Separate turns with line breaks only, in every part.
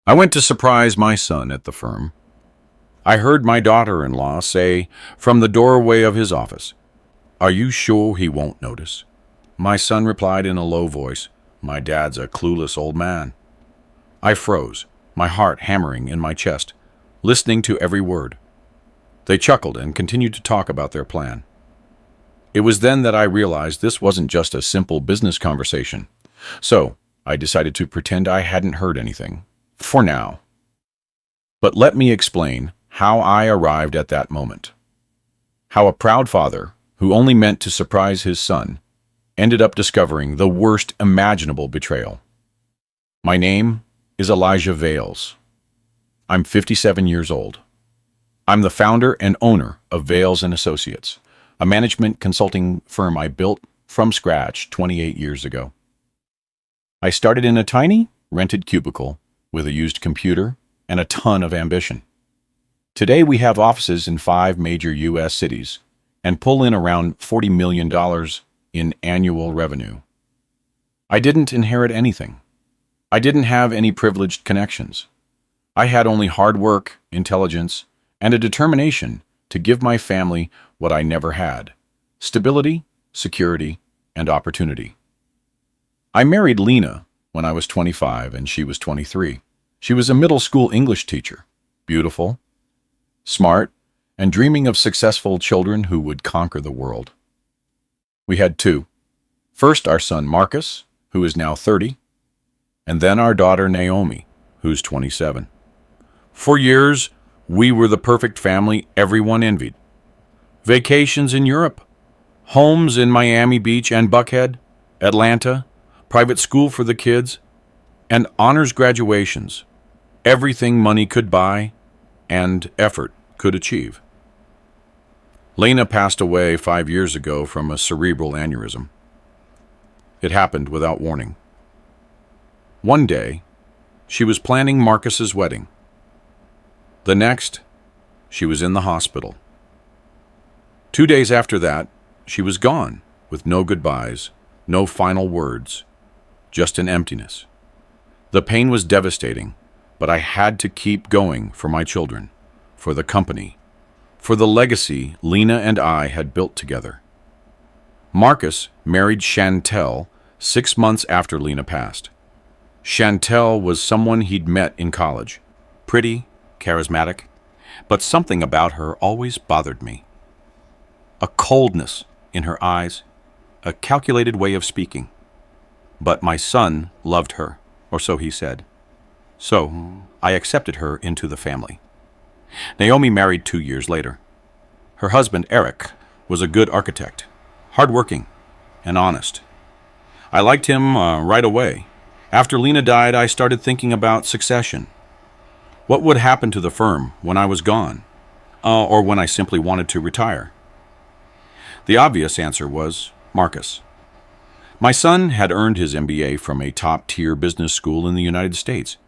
I went to surprise my son at the firm. I heard my daughter-in-law say from the doorway of his office, "Are you sure he won't notice?" My son replied in a low voice, "My dad's a clueless old man." I froze, my heart hammering in my chest, listening to every word. They chuckled and continued to talk about their plan. It was then that I realized this wasn't just a simple business conversation. So, I decided to pretend I hadn't heard anything. For now. But let me explain how I arrived at that moment. How a proud father, who only meant to surprise his son, ended up discovering the worst imaginable betrayal. My name is Elijah Vales. I'm 57 years old. I'm the founder and owner of Vales & Associates, a management consulting firm I built from scratch 28 years ago. I started in a tiny, rented cubicle with a used computer and a ton of ambition. Today we have offices in 5 major U.S. cities and pull in around $40 million in annual revenue. I didn't inherit anything. I didn't have any privileged connections. I had only hard work, intelligence, and a determination to give my family what I never had: stability, security, and opportunity. I married Lena when I was 25 and she was 23. She was a middle school English teacher, beautiful, smart, and dreaming of successful children who would conquer the world. We had 2. First, our son Marcus, who is now 30, and then our daughter Naomi, who's 27. For years, we were the perfect family everyone envied. Vacations in Europe, homes in Miami Beach and Buckhead, Atlanta, private school for the kids, and honors graduations. Everything money could buy and effort could achieve. Lena passed away 5 years ago from a cerebral aneurysm. It happened without warning. One day, she was planning Marcus's wedding. The next, she was in the hospital. 2 days after that, she was gone, with no goodbyes, no final words, just an emptiness. The pain was devastating, but I had to keep going for my children, for the company, for the legacy Lena and I had built together. Marcus married Chantel 6 months after Lena passed. Chantel was someone he'd met in college, pretty, charismatic, but something about her always bothered me. A coldness in her eyes, a calculated way of speaking. But my son loved her, or so he said. So I accepted her into the family. Naomi married 2 years later. Her husband, Eric, was a good architect, hardworking and honest. I liked him right away. After Lena died, I started thinking about succession. What would happen to the firm when I was gone, or when I simply wanted to retire? The obvious answer was Marcus. My son had earned his MBA from a top-tier business school in the United States.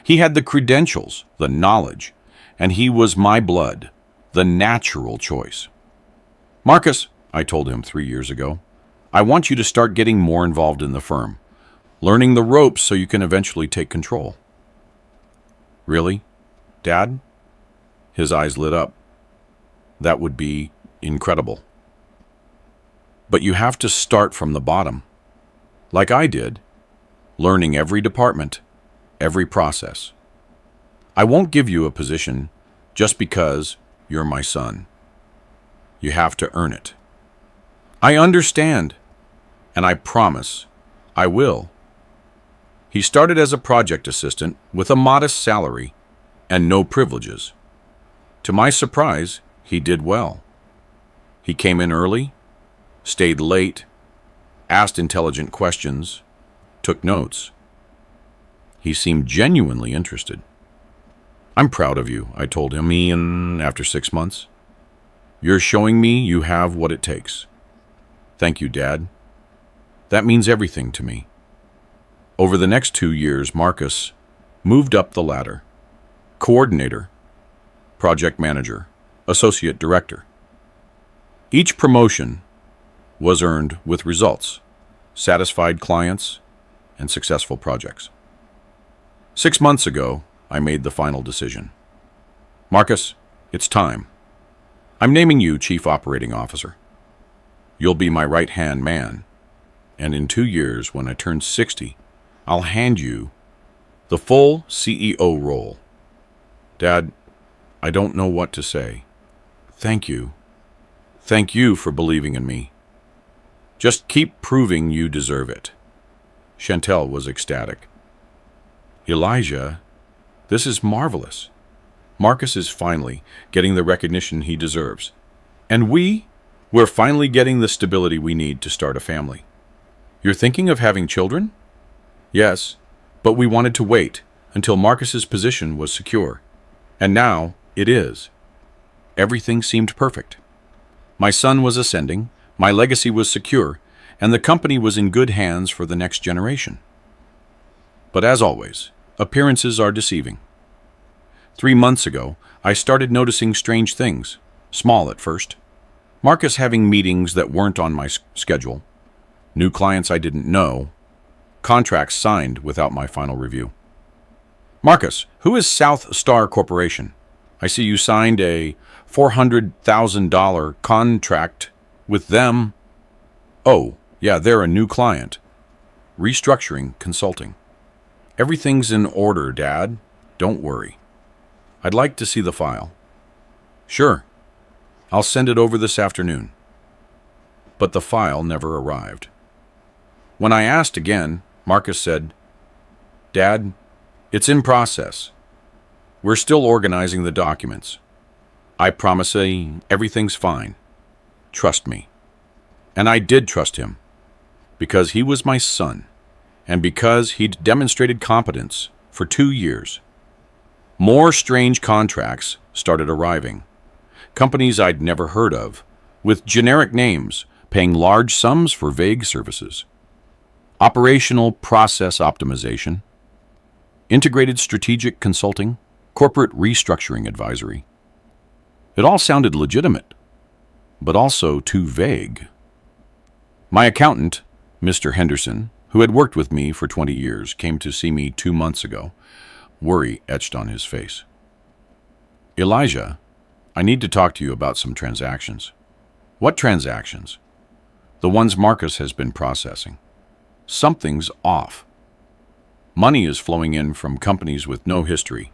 He had the credentials, the knowledge, and he was my blood, the natural choice. "Marcus," I told him 3 years ago, "I want you to start getting more involved in the firm, learning the ropes so you can eventually take control." "Really, Dad?" His eyes lit up. "That would be incredible. But you have to start from the bottom, like I did, learning every department, every process. I won't give you a position just because you're my son. You have to earn it." "I understand, and I promise I will." He started as a project assistant with a modest salary and no privileges. To my surprise, he did well. He came in early, stayed late, asked intelligent questions, took notes. He seemed genuinely interested. "I'm proud of you," I told him, after 6 months. "You're showing me you have what it takes." "Thank you, Dad. That means everything to me." Over the next 2 years, Marcus moved up the ladder. Coordinator, project manager, associate director. Each promotion was earned with results, satisfied clients, and successful projects. 6 months ago, I made the final decision. Marcus, it's time. I'm naming you Chief Operating Officer. You'll be my right-hand man, and in 2 years, when I turn 60, I'll hand you the full CEO role. Dad, I don't know what to say. Thank you. Thank you for believing in me. Just keep proving you deserve it. Chantel was ecstatic. Elijah, this is marvelous. Marcus is finally getting the recognition he deserves. And we're finally getting the stability we need to start a family. You're thinking of having children? Yes, but we wanted to wait until Marcus's position was secure. And now it is. Everything seemed perfect. My son was ascending, my legacy was secure, and the company was in good hands for the next generation. But as always, appearances are deceiving. 3 months ago, I started noticing strange things, small at first. Marcus having meetings that weren't on my schedule, new clients I didn't know, contracts signed without my final review. Marcus, who is South Star Corporation? I see you signed a $400,000 contract with them. Oh, yeah, they're a new client. Restructuring consulting. Everything's in order, Dad. Don't worry. I'd like to see the file. Sure. I'll send it over this afternoon. But the file never arrived. When I asked again, Marcus said, Dad, it's in process. We're still organizing the documents. I promise everything's fine. Trust me. And I did trust him, because he was my son, and because he'd demonstrated competence for 2 years. More strange contracts started arriving. Companies I'd never heard of, with generic names, paying large sums for vague services. Operational process optimization, integrated strategic consulting, corporate restructuring advisory. It all sounded legitimate, but also too vague. My accountant, Mr. Henderson, who had worked with me for 20 years, came to see me 2 months ago, worry etched on his face. Elijah, I need to talk to you about some transactions. What transactions? The ones Marcus has been processing. Something's off. Money is flowing in from companies with no history,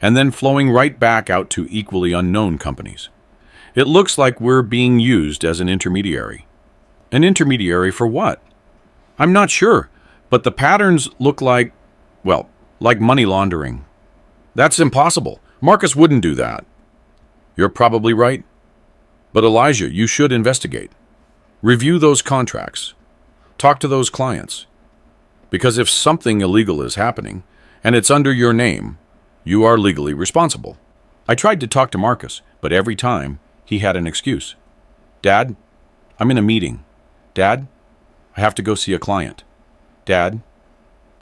and then flowing right back out to equally unknown companies. It looks like we're being used as an intermediary. An intermediary for what? I'm not sure, but the patterns look like money laundering. That's impossible. Marcus wouldn't do that. You're probably right. But Elijah, you should investigate. Review those contracts. Talk to those clients. Because if something illegal is happening, and it's under your name, you are legally responsible. I tried to talk to Marcus, but every time he had an excuse. Dad, I'm in a meeting. Dad, I have to go see a client. Dad,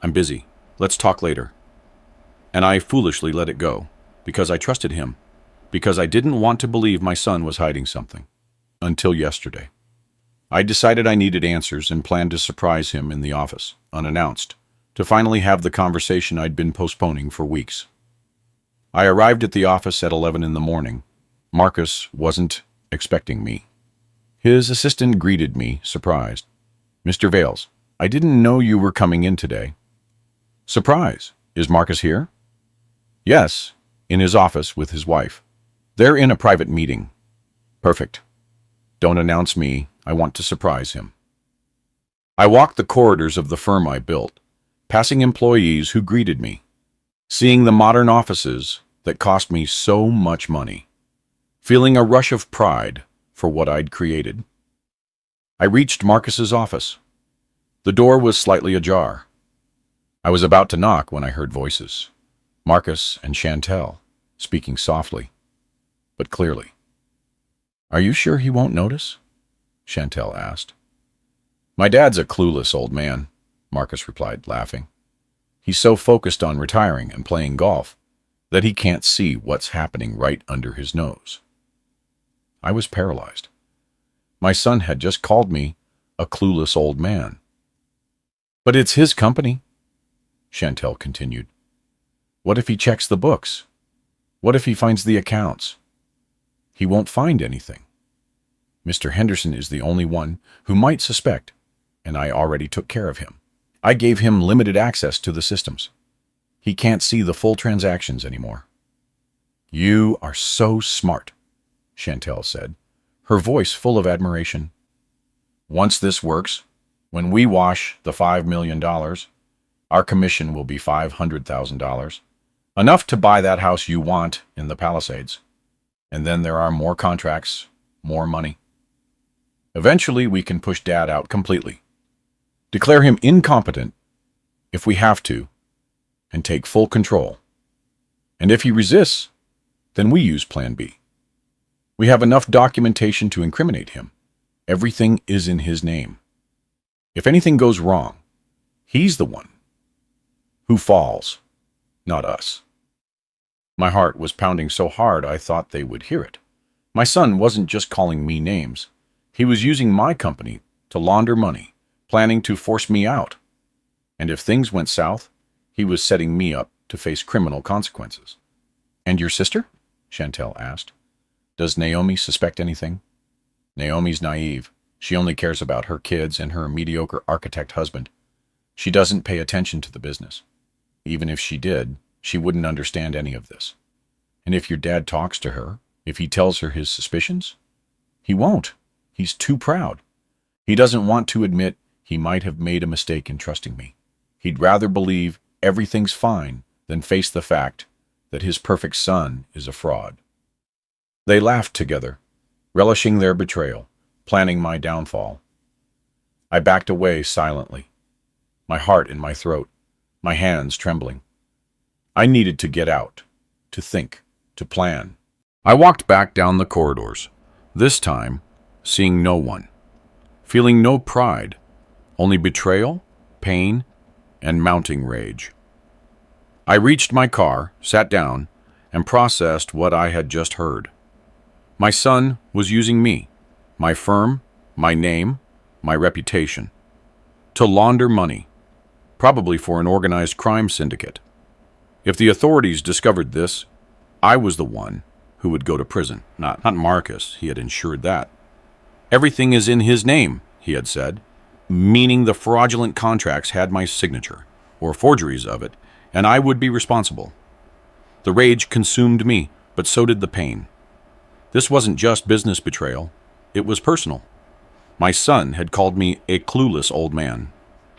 I'm busy. Let's talk later. And I foolishly let it go, because I trusted him, because I didn't want to believe my son was hiding something. Until yesterday. I decided I needed answers and planned to surprise him in the office, unannounced, to finally have the conversation I'd been postponing for weeks. I arrived at the office at 11 in the morning. Marcus wasn't expecting me. His assistant greeted me, surprised. Mr. Vales, I didn't know you were coming in today. Surprise. Is Marcus here? Yes, in his office with his wife. They're in a private meeting. Perfect. Don't announce me. I want to surprise him. I walked the corridors of the firm I built, passing employees who greeted me, seeing the modern offices that cost me so much money, feeling a rush of pride for what I'd created. I reached Marcus's office. The door was slightly ajar. I was about to knock when I heard voices, Marcus and Chantel, speaking softly, but clearly. Are you sure he won't notice? Chantel asked. My dad's a clueless old man, Marcus replied, laughing. He's so focused on retiring and playing golf that he can't see what's happening right under his nose. I was paralyzed. My son had just called me a clueless old man. But it's his company, Chantel continued. What if he checks the books? What if he finds the accounts? He won't find anything. Mr. Henderson is the only one who might suspect, and I already took care of him. I gave him limited access to the systems. He can't see the full transactions anymore. You are so smart, Chantel said, her voice full of admiration. Once this works, when we wash the $5 million, our commission will be $500,000, enough to buy that house you want in the Palisades. And then there are more contracts, more money. Eventually, we can push Dad out completely, declare him incompetent if we have to, and take full control. And if he resists, then we use Plan B. We have enough documentation to incriminate him. Everything is in his name. If anything goes wrong, he's the one who falls, not us. My heart was pounding so hard I thought they would hear it. My son wasn't just calling me names. He was using my company to launder money, planning to force me out. And if things went south, he was setting me up to face criminal consequences. And your sister? Chantel asked. Does Naomi suspect anything? Naomi's naive. She only cares about her kids and her mediocre architect husband. She doesn't pay attention to the business. Even if she did, she wouldn't understand any of this. And if your dad talks to her, if he tells her his suspicions, he won't. He's too proud. He doesn't want to admit he might have made a mistake in trusting me. He'd rather believe everything's fine than face the fact that his perfect son is a fraud. They laughed together, relishing their betrayal, planning my downfall. I backed away silently, my heart in my throat, my hands trembling. I needed to get out, to think, to plan. I walked back down the corridors, this time seeing no one, feeling no pride, only betrayal, pain, and mounting rage. I reached my car, sat down, and processed what I had just heard. My son was using me, my firm, my name, my reputation, to launder money, probably for an organized crime syndicate. If the authorities discovered this, I was the one who would go to prison, not Marcus. He had ensured that. Everything is in his name, he had said, meaning the fraudulent contracts had my signature, or forgeries of it, and I would be responsible. The rage consumed me, but so did the pain. This wasn't just business betrayal, it was personal. My son had called me a clueless old man.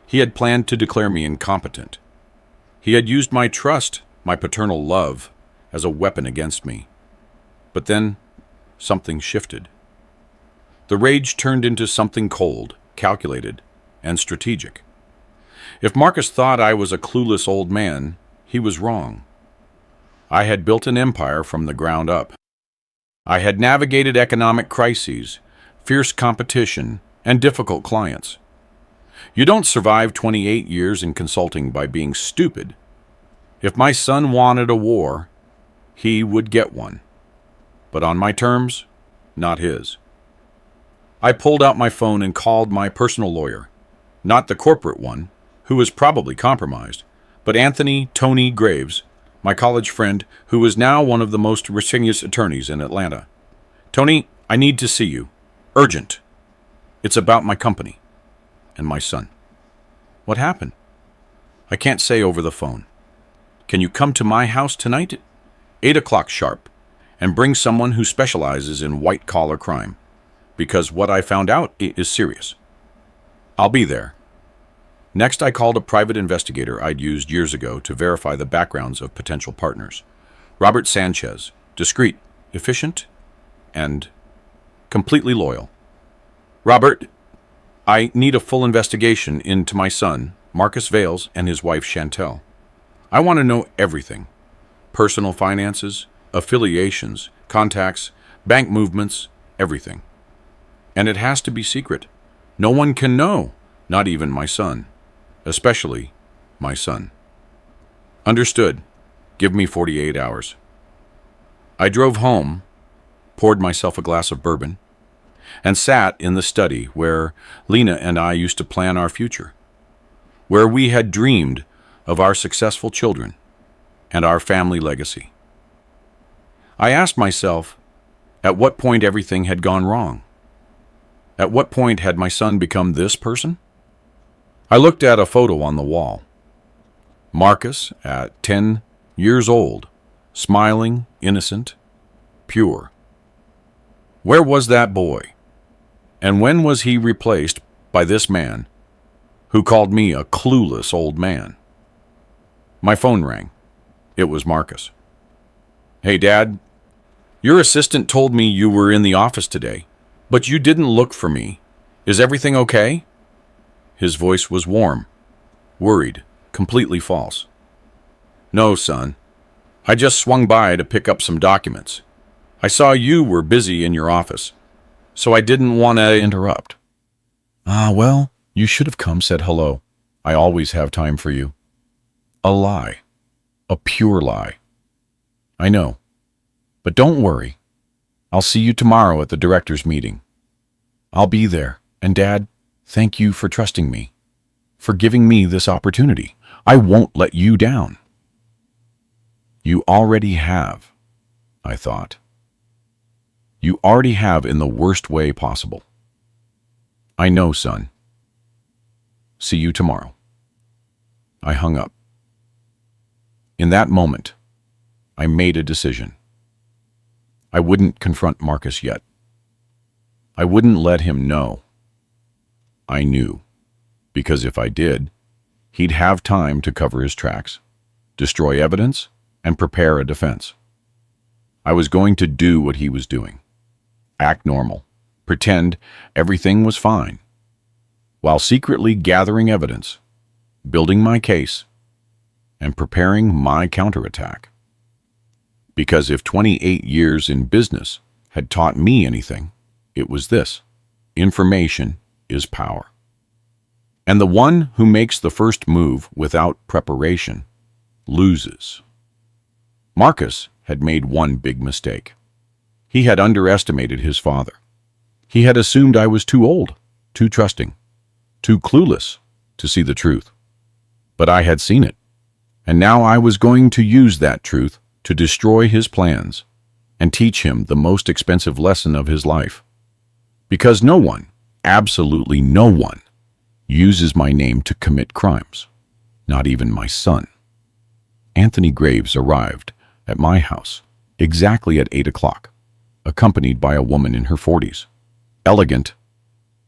He had planned to declare me incompetent. He had used my trust, my paternal love, as a weapon against me. But then, something shifted. The rage turned into something cold, calculated, and strategic. If Marcus thought I was a clueless old man, he was wrong. I had built an empire from the ground up. I had navigated economic crises, fierce competition, and difficult clients. You don't survive 28 years in consulting by being stupid. If my son wanted a war, he would get one. But on my terms, not his. I pulled out my phone and called my personal lawyer, not the corporate one, who was probably compromised, but Anthony Tony Graves, my college friend, who is now one of the most prestigious attorneys in Atlanta. Tony, I need to see you. Urgent. It's about my company and my son. What happened? I can't say over the phone. Can you come to my house tonight? 8 o'clock sharp, and bring someone who specializes in white-collar crime, because what I found out is serious. I'll be there. Next, I called a private investigator I'd used years ago to verify the backgrounds of potential partners. Robert Sanchez, discreet, efficient, and completely loyal. Robert, I need a full investigation into my son, Marcus Vales, and his wife, Chantel. I want to know everything. Personal finances, affiliations, contacts, bank movements, everything. And it has to be secret. No one can know, not even my son. Especially my son. Understood. Give me 48 hours. I drove home, poured myself a glass of bourbon, and sat in the study where Lena and I used to plan our future, where we had dreamed of our successful children, and our family legacy. I asked myself, at what point everything had gone wrong? At what point had my son become this person? I looked at a photo on the wall. Marcus, at 10 years old, smiling, innocent, pure. Where was that boy? And when was he replaced by this man who called me a clueless old man? My phone rang. It was Marcus. Hey, Dad, your assistant told me you were in the office today, but you didn't look for me. Is everything okay? His voice was warm, worried, completely false. No, son. I just swung by to pick up some documents. I saw you were busy in your office, so I didn't want to interrupt. Well, you should have come, said hello. I always have time for you. A lie. A pure lie. I know. But don't worry. I'll see you tomorrow at the directors' meeting. I'll be there. And Dad, thank you for trusting me, for giving me this opportunity. I won't let you down. You already have, I thought. You already have in the worst way possible. I know, son. See you tomorrow. I hung up. In that moment, I made a decision. I wouldn't confront Marcus yet. I wouldn't let him know. I knew, because if I did, he'd have time to cover his tracks, destroy evidence, and prepare a defense. I was going to do what he was doing. Act normal. Pretend everything was fine, while secretly gathering evidence, building my case, and preparing my counterattack. Because if 28 years in business had taught me anything, it was this: information is power. And the one who makes the first move without preparation loses. Marcus had made one big mistake. He had underestimated his father. He had assumed I was too old, too trusting, too clueless to see the truth. But I had seen it, and now I was going to use that truth to destroy his plans and teach him the most expensive lesson of his life. Because no one, absolutely no one, uses my name to commit crimes, not even my son. Anthony Graves arrived at my house exactly at 8 o'clock, accompanied by a woman in her 40s, elegant,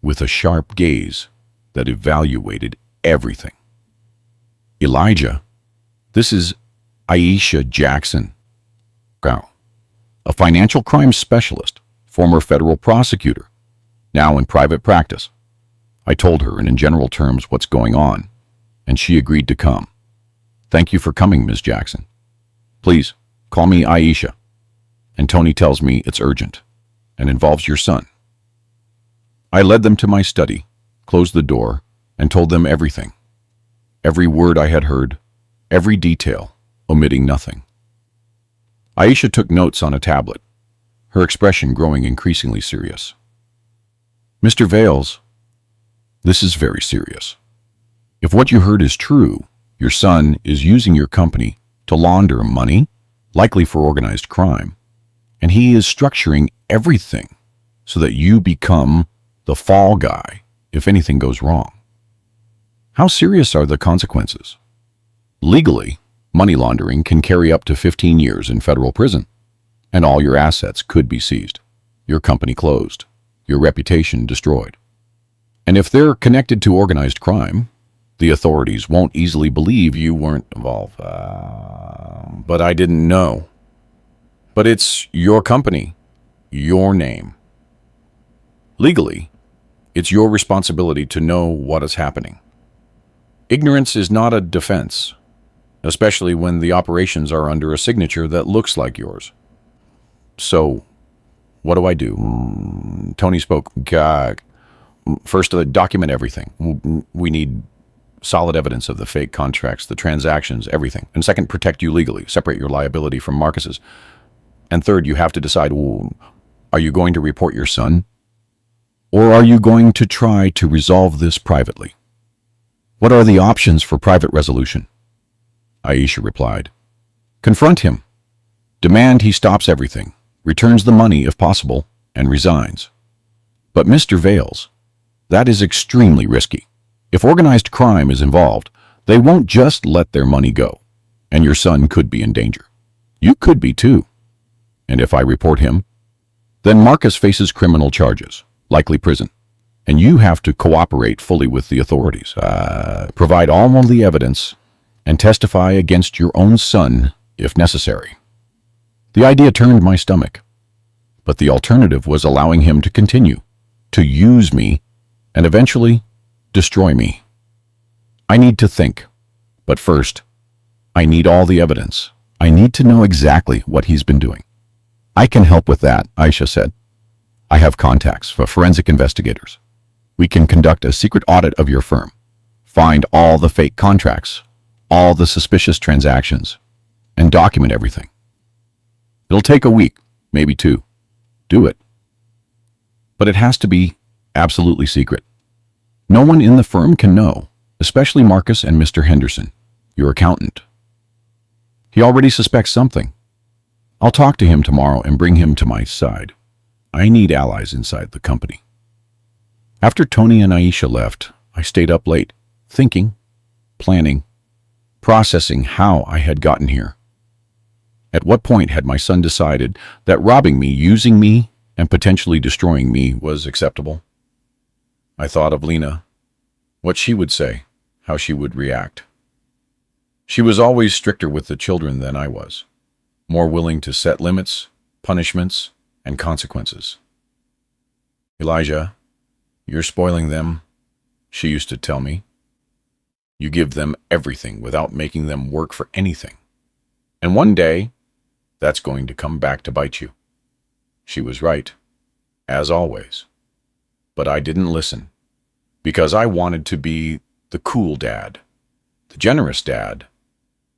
with a sharp gaze that evaluated everything. Elijah, this is Aisha Jackson, a financial crimes specialist, former federal prosecutor, now in private practice. I told her in general terms what's going on, and she agreed to come. Thank you for coming, Ms. Jackson. Please, call me Aisha. And Tony tells me it's urgent and involves your son. I led them to my study, closed the door, and told them everything. Every word I had heard, every detail, omitting nothing. Aisha took notes on a tablet, her expression growing increasingly serious. Mr. Vales, this is very serious. If what you heard is true, your son is using your company to launder money, likely for organized crime, and he is structuring everything so that you become the fall guy if anything goes wrong. How serious are the consequences? Legally, money laundering can carry up to 15 years in federal prison, and all your assets could be seized, your company closed, your reputation destroyed. And if they're connected to organized crime, the authorities won't easily believe you weren't involved. But I didn't know. But it's your company, your name. Legally, it's your responsibility to know what is happening. Ignorance is not a defense, especially when the operations are under a signature that looks like yours. So, what do I do? Tony spoke. First, document everything. We need solid evidence of the fake contracts, the transactions, everything. And second, protect you legally. Separate your liability from Marcus's. And third, you have to decide, are you going to report your son? Or are you going to try to resolve this privately? What are the options for private resolution? Aisha replied, Confront him. Demand he stops everything, returns the money if possible, and resigns. But Mr. Vales, that is extremely risky. If organized crime is involved, they won't just let their money go, and your son could be in danger. You could be too. And if I report him, then Marcus faces criminal charges, likely prison, and you have to cooperate fully with the authorities, provide all of the evidence, and testify against your own son if necessary. The idea turned my stomach, but the alternative was allowing him to continue, to use me, and eventually destroy me. I need to think, but first, I need all the evidence. I need to know exactly what he's been doing. I can help with that, Aisha said. I have contacts for forensic investigators. We can conduct a secret audit of your firm, find all the fake contracts, all the suspicious transactions, and document everything. It'll take a week, maybe 2. Do it. But it has to be absolutely secret. No one in the firm can know, especially Marcus and Mr. Henderson, your accountant. He already suspects something. I'll talk to him tomorrow and bring him to my side. I need allies inside the company. After Tony and Aisha left, I stayed up late, thinking, planning, processing how I had gotten here. At what point had my son decided that robbing me, using me, and potentially destroying me was acceptable? I thought of Lena, what she would say, how she would react. She was always stricter with the children than I was, more willing to set limits, punishments, and consequences. Elijah, you're spoiling them, she used to tell me. You give them everything without making them work for anything. And one day, that's going to come back to bite you. She was right, as always. But I didn't listen, because I wanted to be the cool dad, the generous dad,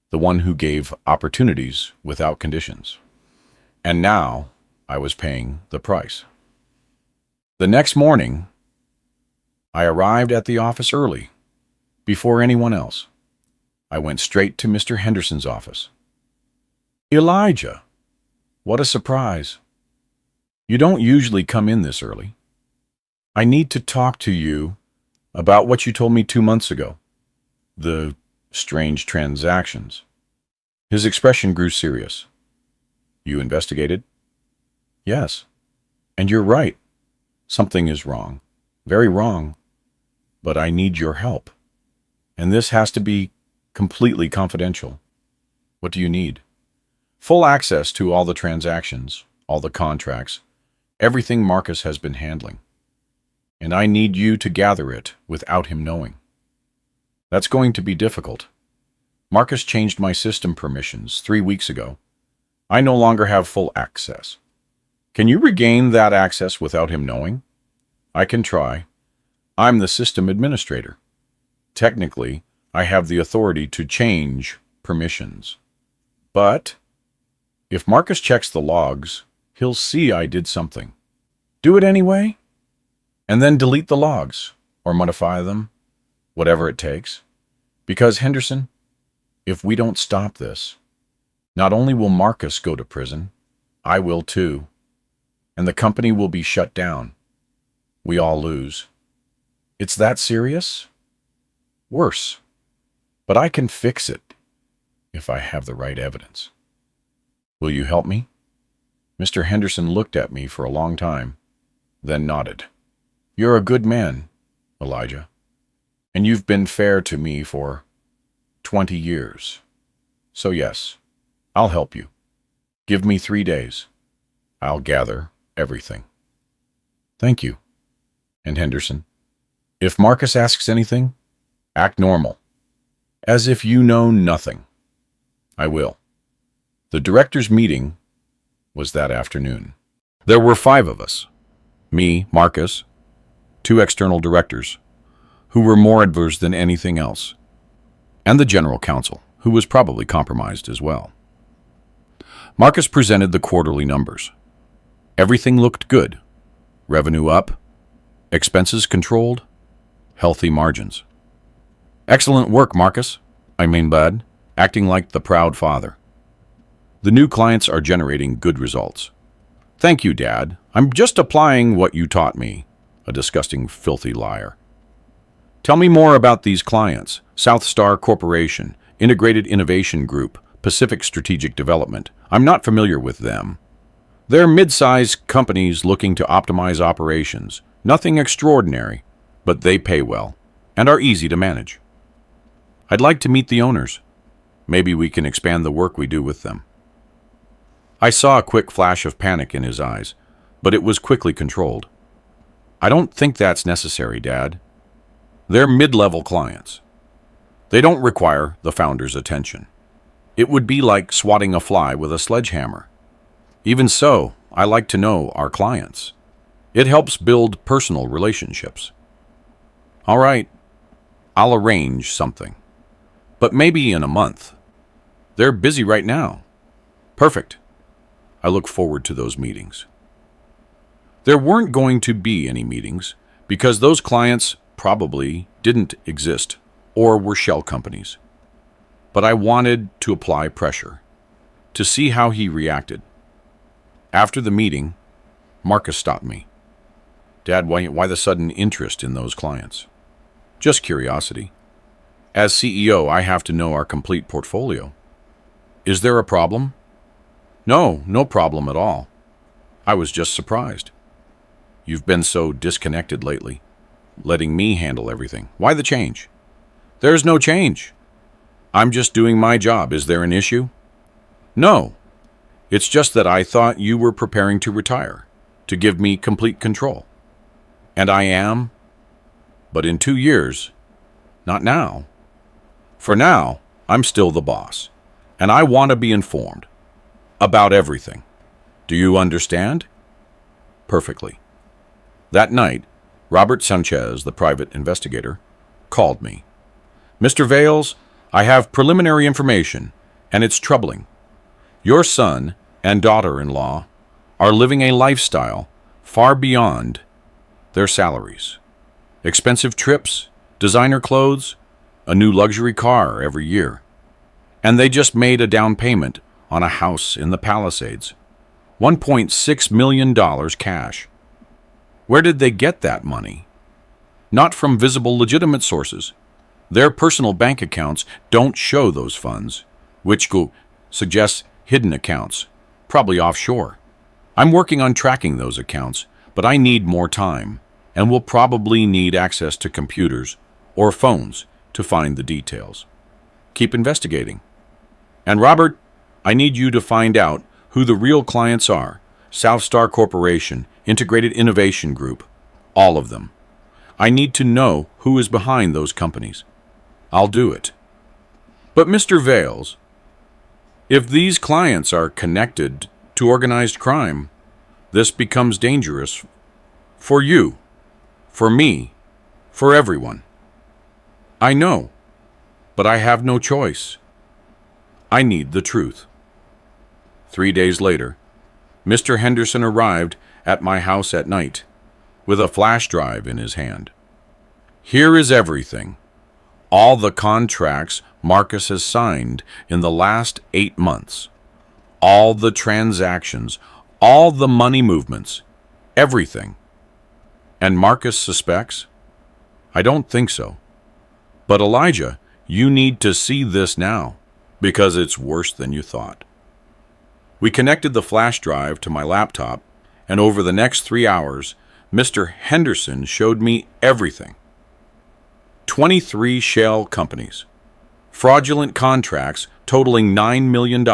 the one who gave opportunities without conditions. And now I was paying the price. The next morning, I arrived at the office early, before anyone else. I went straight to Mr. Henderson's office. Elijah, what a surprise. You don't usually come in this early. I need to talk to you about what you told me 2 months ago. The strange transactions. His expression grew serious. You investigated? Yes. And you're right. Something is wrong. Very wrong. But I need your help. And this has to be completely confidential. What do you need? Full access to all the transactions, all the contracts, everything Marcus has been handling. And I need you to gather it without him knowing. That's going to be difficult. Marcus changed my system permissions 3 weeks ago. I no longer have full access. Can you regain that access without him knowing? I can try. I'm the system administrator. Technically, I have the authority to change permissions. But if Marcus checks the logs, he'll see I did something. Do it anyway, and then delete the logs or modify them, whatever it takes. Because, Henderson, if we don't stop this, not only will Marcus go to prison, I will too, and the company will be shut down. We all lose. It's that serious? Worse. But I can fix it if I have the right evidence. Will you help me? Mr. Henderson looked at me for a long time, then nodded. You're a good man, Elijah, and you've been fair to me for 20 years. So yes, I'll help you. Give me 3 days. I'll gather everything. Thank you. And Henderson, if Marcus asks anything, act normal, as if you know nothing. I will. The directors' meeting was that afternoon. There were 5 of us. Me, Marcus, 2 external directors, who were more adverse than anything else, and the general counsel, who was probably compromised as well. Marcus presented the quarterly numbers. Everything looked good. Revenue up, expenses controlled, healthy margins. Excellent work, Marcus. Bud, acting like the proud father. The new clients are generating good results. Thank you, Dad. I'm just applying what you taught me. A disgusting, filthy liar. Tell me more about these clients. South Star Corporation, Integrated Innovation Group, Pacific Strategic Development. I'm not familiar with them. They're mid-sized companies looking to optimize operations. Nothing extraordinary, but they pay well and are easy to manage. I'd like to meet the owners. Maybe we can expand the work we do with them. I saw a quick flash of panic in his eyes, but it was quickly controlled. I don't think that's necessary, Dad. They're mid-level clients. They don't require the founder's attention. It would be like swatting a fly with a sledgehammer. Even so, I like to know our clients. It helps build personal relationships. All right, I'll arrange something. But maybe in a month. They're busy right now. Perfect. I look forward to those meetings. There weren't going to be any meetings because those clients probably didn't exist or were shell companies. But I wanted to apply pressure to see how he reacted. After the meeting, Marcus stopped me. Dad, why the sudden interest in those clients? Just curiosity. As CEO, I have to know our complete portfolio. Is there a problem? No, no problem at all. I was just surprised. You've been so disconnected lately, letting me handle everything. Why the change? There's no change. I'm just doing my job. Is there an issue? No. It's just that I thought you were preparing to retire, to give me complete control. And I am. But in 2 years, not now. For now, I'm still the boss, and I want to be informed about everything. Do you understand? Perfectly. That night, Robert Sanchez, the private investigator, called me. Mr. Vales, I have preliminary information, and it's troubling. Your son and daughter-in-law are living a lifestyle far beyond their salaries. Expensive trips, designer clothes, a new luxury car every year. And they just made a down payment on a house in the Palisades. $1.6 million cash. Where did they get that money? Not from visible legitimate sources. Their personal bank accounts don't show those funds, which suggests hidden accounts, probably offshore. I'm working on tracking those accounts, but I need more time, and will probably need access to computers or phones to find the details. Keep investigating. And Robert, I need you to find out who the real clients are. South Star Corporation, Integrated Innovation Group, all of them. I need to know who is behind those companies. I'll do it. But Mr. Vales, if these clients are connected to organized crime, this becomes dangerous for you, for me, for everyone. I know, but I have no choice. I need the truth. 3 days later, Mr. Henderson arrived at my house at night with a flash drive in his hand. Here is everything. All the contracts Marcus has signed in the last 8 months. All the transactions, all the money movements, everything. And Marcus suspects? I don't think so. But Elijah, you need to see this now, because it's worse than you thought. We connected the flash drive to my laptop, and over the next 3 hours, Mr. Henderson showed me everything. 23 shell companies, fraudulent contracts totaling $9 million,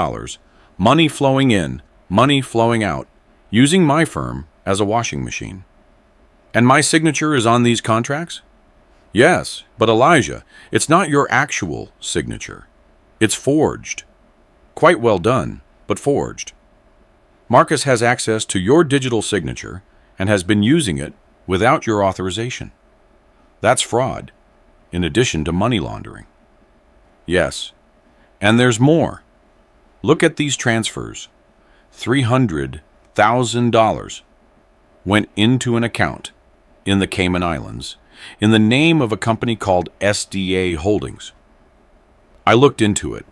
money flowing in, money flowing out, using my firm as a washing machine. And my signature is on these contracts? Yes, but Elijah, it's not your actual signature. It's forged. Quite well done, but forged. Marcus has access to your digital signature and has been using it without your authorization. That's fraud, in addition to money laundering. Yes, and there's more. Look at these transfers. $300,000 went into an account in the Cayman Islands in the name of a company called SDA Holdings. I looked into it.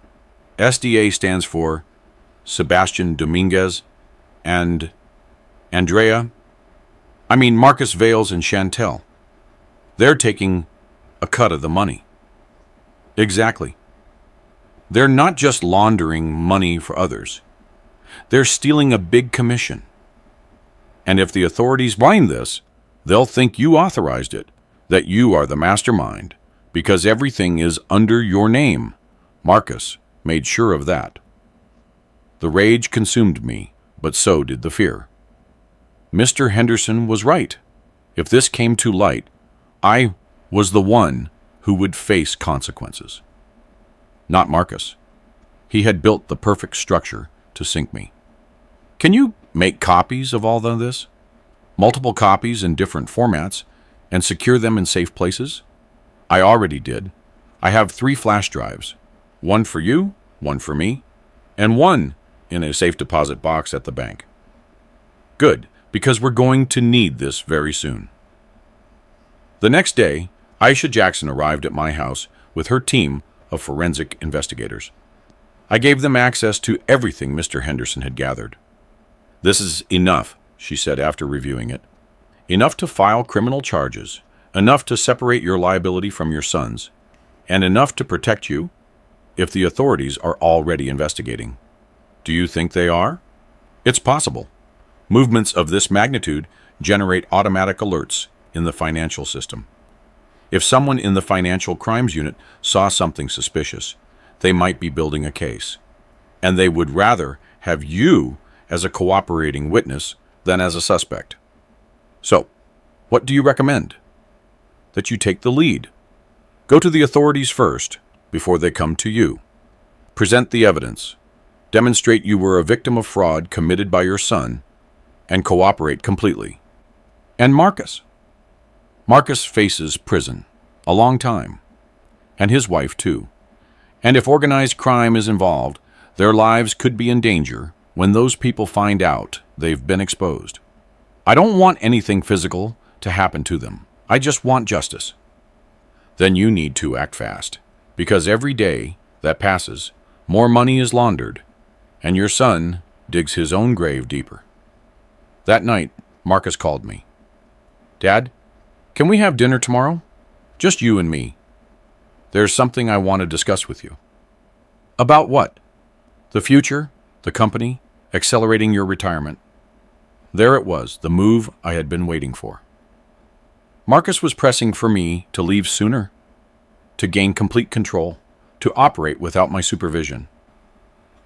SDA stands for Sebastian Dominguez, and Marcus Vales and Chantel. They're taking a cut of the money. Exactly. They're not just laundering money for others. They're stealing a big commission. And if the authorities find this, they'll think you authorized it, that you are the mastermind, because everything is under your name. Marcus made sure of that. The rage consumed me, but so did the fear. Mr. Henderson was right. If this came to light, I was the one who would face consequences. Not Marcus. He had built the perfect structure to sink me. Can you make copies of all of this? Multiple copies in different formats, and secure them in safe places? I already did. I have 3 flash drives. One for you, one for me, and one in a safe deposit box at the bank. Good, because we're going to need this very soon. The next day, Aisha Jackson arrived at my house with her team of forensic investigators. I gave them access to everything Mr. Henderson had gathered. This is enough, she said after reviewing it. Enough to file criminal charges, enough to separate your liability from your son's, and enough to protect you if the authorities are already investigating. Do you think they are? It's possible. Movements of this magnitude generate automatic alerts in the financial system. If someone in the financial crimes unit saw something suspicious, they might be building a case, and they would rather have you as a cooperating witness than as a suspect. So, what do you recommend? That you take the lead. Go to the authorities first, before they come to you. Present the evidence. Demonstrate you were a victim of fraud committed by your son, and cooperate completely. And Marcus. Marcus faces prison, a long time, and his wife too. And if organized crime is involved, their lives could be in danger when those people find out they've been exposed. I don't want anything physical to happen to them. I just want justice. Then you need to act fast, because every day that passes, more money is laundered, and your son digs his own grave deeper. That night, Marcus called me. Dad, can we have dinner tomorrow? Just you and me. There's something I want to discuss with you. About what? The future, the company, accelerating your retirement. There it was, the move I had been waiting for. Marcus was pressing for me to leave sooner, to gain complete control, to operate without my supervision.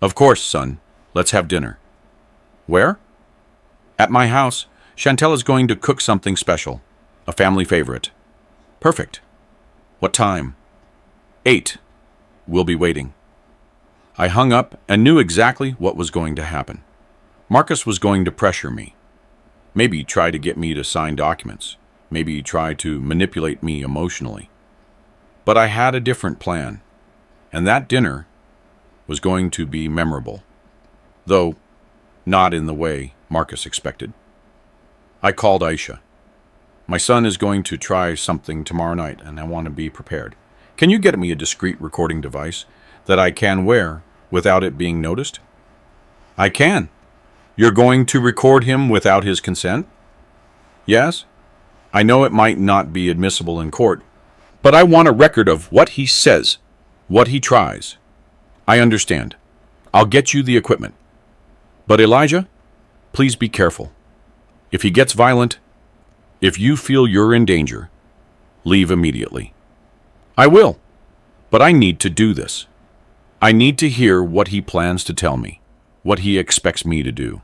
Of course, son. Let's have dinner. Where? At my house. Chantel is going to cook something special, a family favorite. Perfect. What time? 8. We'll be waiting. I hung up and knew exactly what was going to happen. Marcus was going to pressure me. Maybe try to get me to sign documents. Maybe try to manipulate me emotionally. But I had a different plan, and that dinner was going to be memorable, though not in the way Marcus expected. I called Aisha. My son is going to try something tomorrow night, and I want to be prepared. Can you get me a discreet recording device that I can wear without it being noticed? I can. You're going to record him without his consent? Yes. I know it might not be admissible in court, but I want a record of what he says, what he tries. I understand. I'll get you the equipment. But Elijah, please be careful. If he gets violent, if you feel you're in danger, leave immediately. I will, but I need to do this. I need to hear what he plans to tell me, what he expects me to do.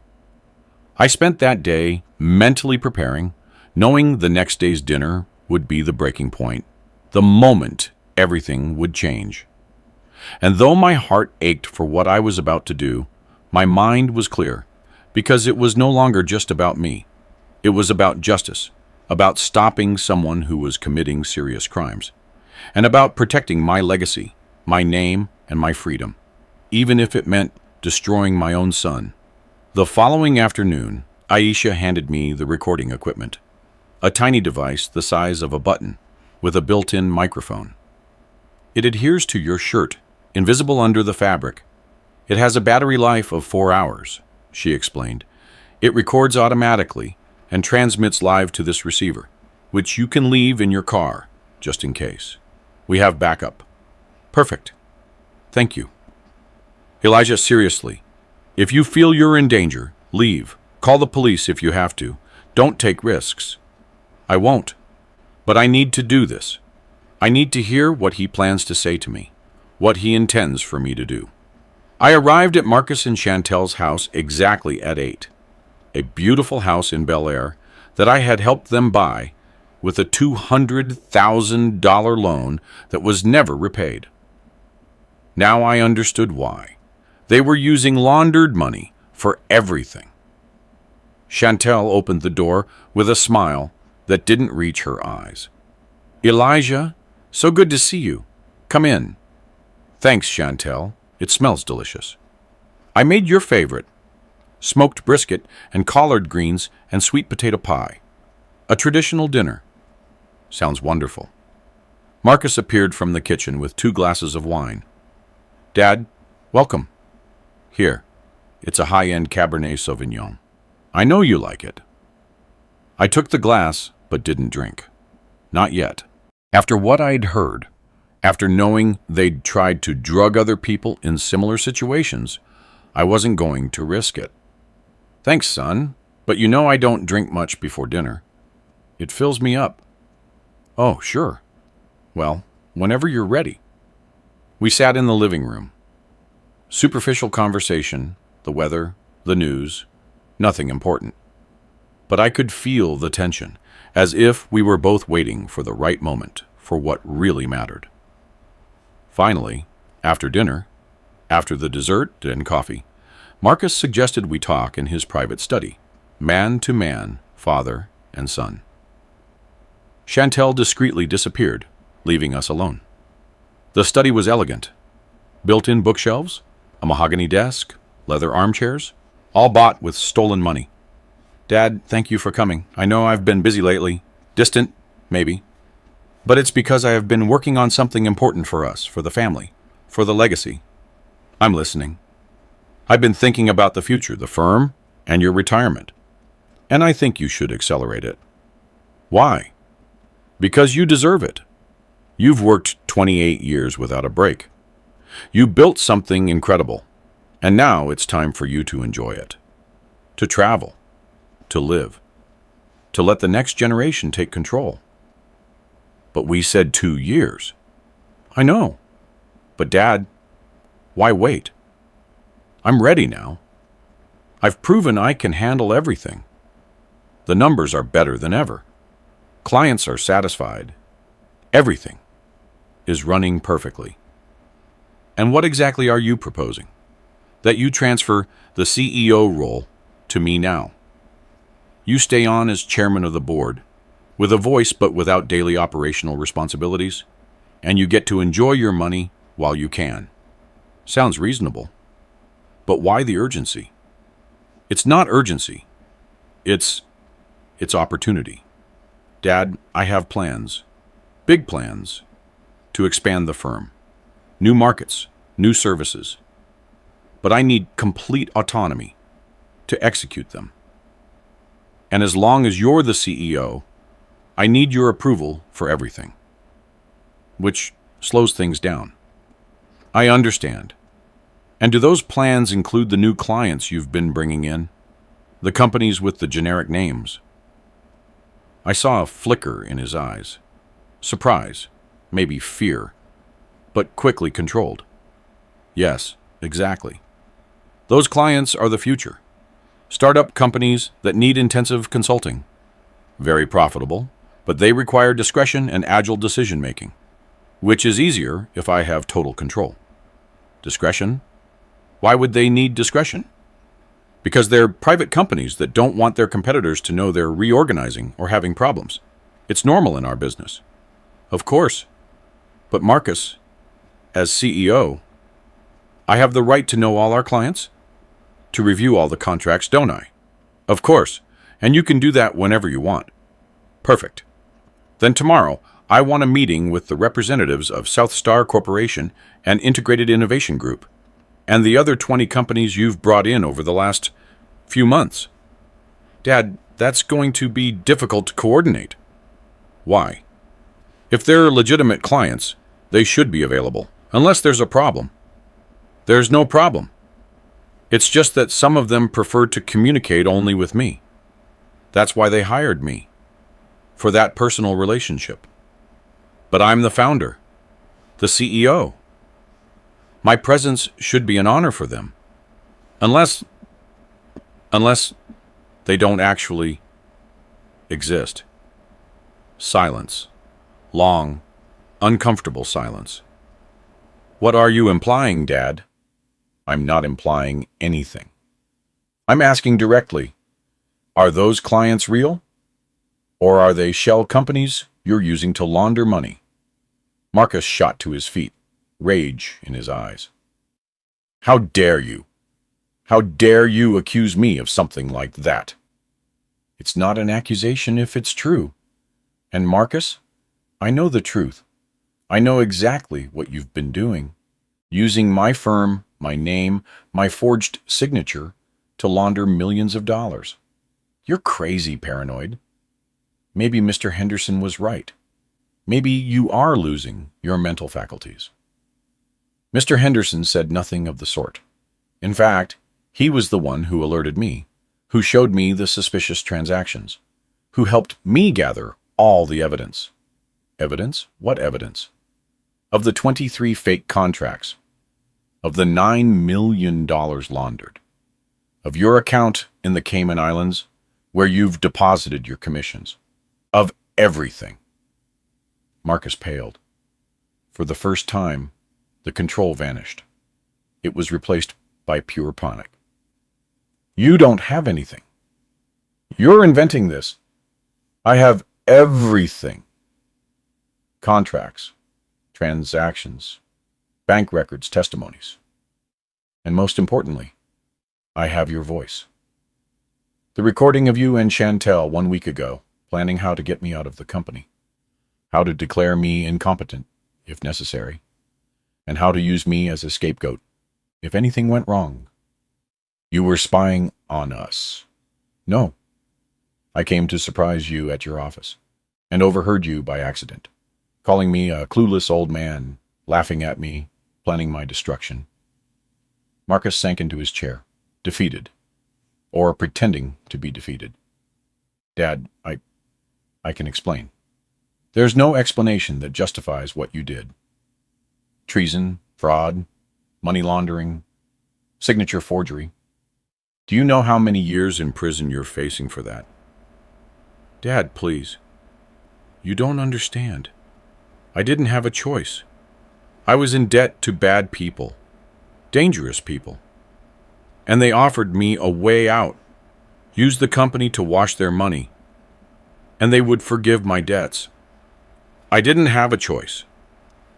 I spent that day mentally preparing, knowing the next day's dinner would be the breaking point, the moment everything would change. And though my heart ached for what I was about to do, my mind was clear, because it was no longer just about me. It was about justice, about stopping someone who was committing serious crimes, and about protecting my legacy, my name, and my freedom, even if it meant destroying my own son. The following afternoon, Aisha handed me the recording equipment, a tiny device the size of a button with a built-in microphone. It adheres to your shirt, invisible under the fabric. It has a battery life of 4 hours, she explained. It records automatically and transmits live to this receiver, which you can leave in your car, just in case. We have backup. Perfect. Thank you. Elijah, seriously, if you feel you're in danger, leave. Call the police if you have to. Don't take risks. I won't. But I need to do this. I need to hear what he plans to say to me, what he intends for me to do. I arrived at Marcus and Chantel's house exactly at 8. A beautiful house in Bel Air that I had helped them buy with a $200,000 loan that was never repaid. Now I understood why. They were using laundered money for everything. Chantel opened the door with a smile that didn't reach her eyes. Elijah, so good to see you. Come in. Thanks, Chantel. It smells delicious. I made your favorite, smoked brisket and collard greens and sweet potato pie. A traditional dinner. Sounds wonderful. Marcus appeared from the kitchen with 2 glasses of wine. Dad, welcome. Here, it's a high-end Cabernet Sauvignon. I know you like it. I took the glass, but didn't drink. Not yet. After what I'd heard, after knowing they'd tried to drug other people in similar situations, I wasn't going to risk it. Thanks, son, but you know I don't drink much before dinner. It fills me up. Oh, sure. Well, whenever you're ready. We sat in the living room. Superficial conversation, the weather, the news, nothing important. But I could feel the tension, as if we were both waiting for the right moment for what really mattered. Finally, after dinner, after the dessert and coffee, Marcus suggested we talk in his private study, man to man, father and son. Chantel discreetly disappeared, leaving us alone. The study was elegant. Built-in bookshelves, a mahogany desk, leather armchairs, all bought with stolen money. Dad, thank you for coming. I know I've been busy lately. Distant, maybe. But it's because I have been working on something important for us, for the family, for the legacy. I'm listening. I've been thinking about the future, the firm, and your retirement. And I think you should accelerate it. Why? Because you deserve it. You've worked 28 years without a break. You built something incredible, and now it's time for you to enjoy it. To travel. To live. To let the next generation take control. But we said 2 years. I know. But Dad, why wait? I'm ready now. I've proven I can handle everything. The numbers are better than ever. Clients are satisfied. Everything is running perfectly. And what exactly are you proposing? That you transfer the CEO role to me now. You stay on as chairman of the board, with a voice but without daily operational responsibilities, and you get to enjoy your money while you can. Sounds reasonable. But why the urgency? It's not urgency. It's opportunity. Dad, I have plans, big plans, to expand the firm. New markets, new services. But I need complete autonomy to execute them. And as long as you're the CEO, I need your approval for everything, which slows things down. I understand. And do those plans include the new clients you've been bringing in? The companies with the generic names? I saw a flicker in his eyes. Surprise, maybe fear, but quickly controlled. Yes, exactly. Those clients are the future. Startup companies that need intensive consulting. Very profitable, but they require discretion and agile decision-making, which is easier if I have total control. Discretion? Why would they need discretion? Because they're private companies that don't want their competitors to know they're reorganizing or having problems. It's normal in our business. Of course. But Marcus, as CEO, I have the right to know all our clients, to review all the contracts, don't I? Of course, and you can do that whenever you want. Perfect. Then tomorrow, I want a meeting with the representatives of South Star Corporation and Integrated Innovation Group. and the other 20 companies you've brought in over the last few months. Dad, that's going to be difficult to coordinate. Why? If they're legitimate clients, they should be available, unless there's a problem. There's no problem. It's just that some of them prefer to communicate only with me. That's why they hired me, for that personal relationship. But I'm the founder, the CEO. My presence should be an honor for them, unless they don't actually exist. Silence. Long, uncomfortable silence. What are you implying, Dad? I'm not implying anything. I'm asking directly, are those clients real? Or are they shell companies you're using to launder money? Marcus shot to his feet, rage in his eyes. How dare you? How dare you accuse me of something like that? It's not an accusation if it's true. And Marcus, I know the truth. I know exactly what you've been doing. Using my firm, my name, my forged signature to launder millions of dollars. You're crazy, paranoid. Maybe Mr. Henderson was right. Maybe you are losing your mental faculties. Mr. Henderson said nothing of the sort. In fact, he was the one who alerted me, who showed me the suspicious transactions, who helped me gather all the evidence. Evidence? What evidence? Of the 23 fake contracts, of the $9 million laundered, of your account in the Cayman Islands where you've deposited your commissions, of everything. Marcus paled. For the first time, the control vanished. It was replaced by pure panic. You don't have anything. You're inventing this. I have everything. Contracts, transactions, bank records, testimonies. And most importantly, I have your voice. The recording of you and Chantel 1 week ago, planning how to get me out of the company, how to declare me incompetent, if necessary, and how to use me as a scapegoat, if anything went wrong. You were spying on us. No. I came to surprise you at your office, and overheard you by accident, calling me a clueless old man, laughing at me, planning my destruction. Marcus sank into his chair, defeated, or pretending to be defeated. Dad, I can explain. There's no explanation that justifies what you did. Treason, fraud, money laundering, signature forgery. Do you know how many years in prison you're facing for that? Dad, please. You don't understand. I didn't have a choice. I was in debt to bad people, dangerous people. And they offered me a way out, use the company to wash their money, and they would forgive my debts. I didn't have a choice.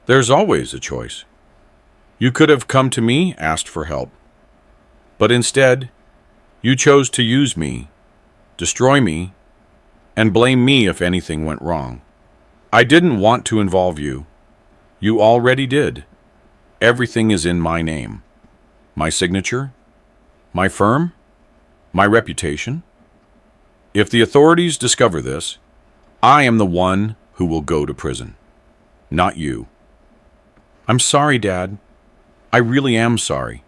There's always a choice. You could have come to me, asked for help. But instead, you chose to use me, destroy me, and blame me if anything went wrong. I didn't want to involve you. You already did. Everything is in my name. My signature, my firm, my reputation. If the authorities discover this, I am the one who will go to prison, not you. I'm sorry, Dad. I really am sorry.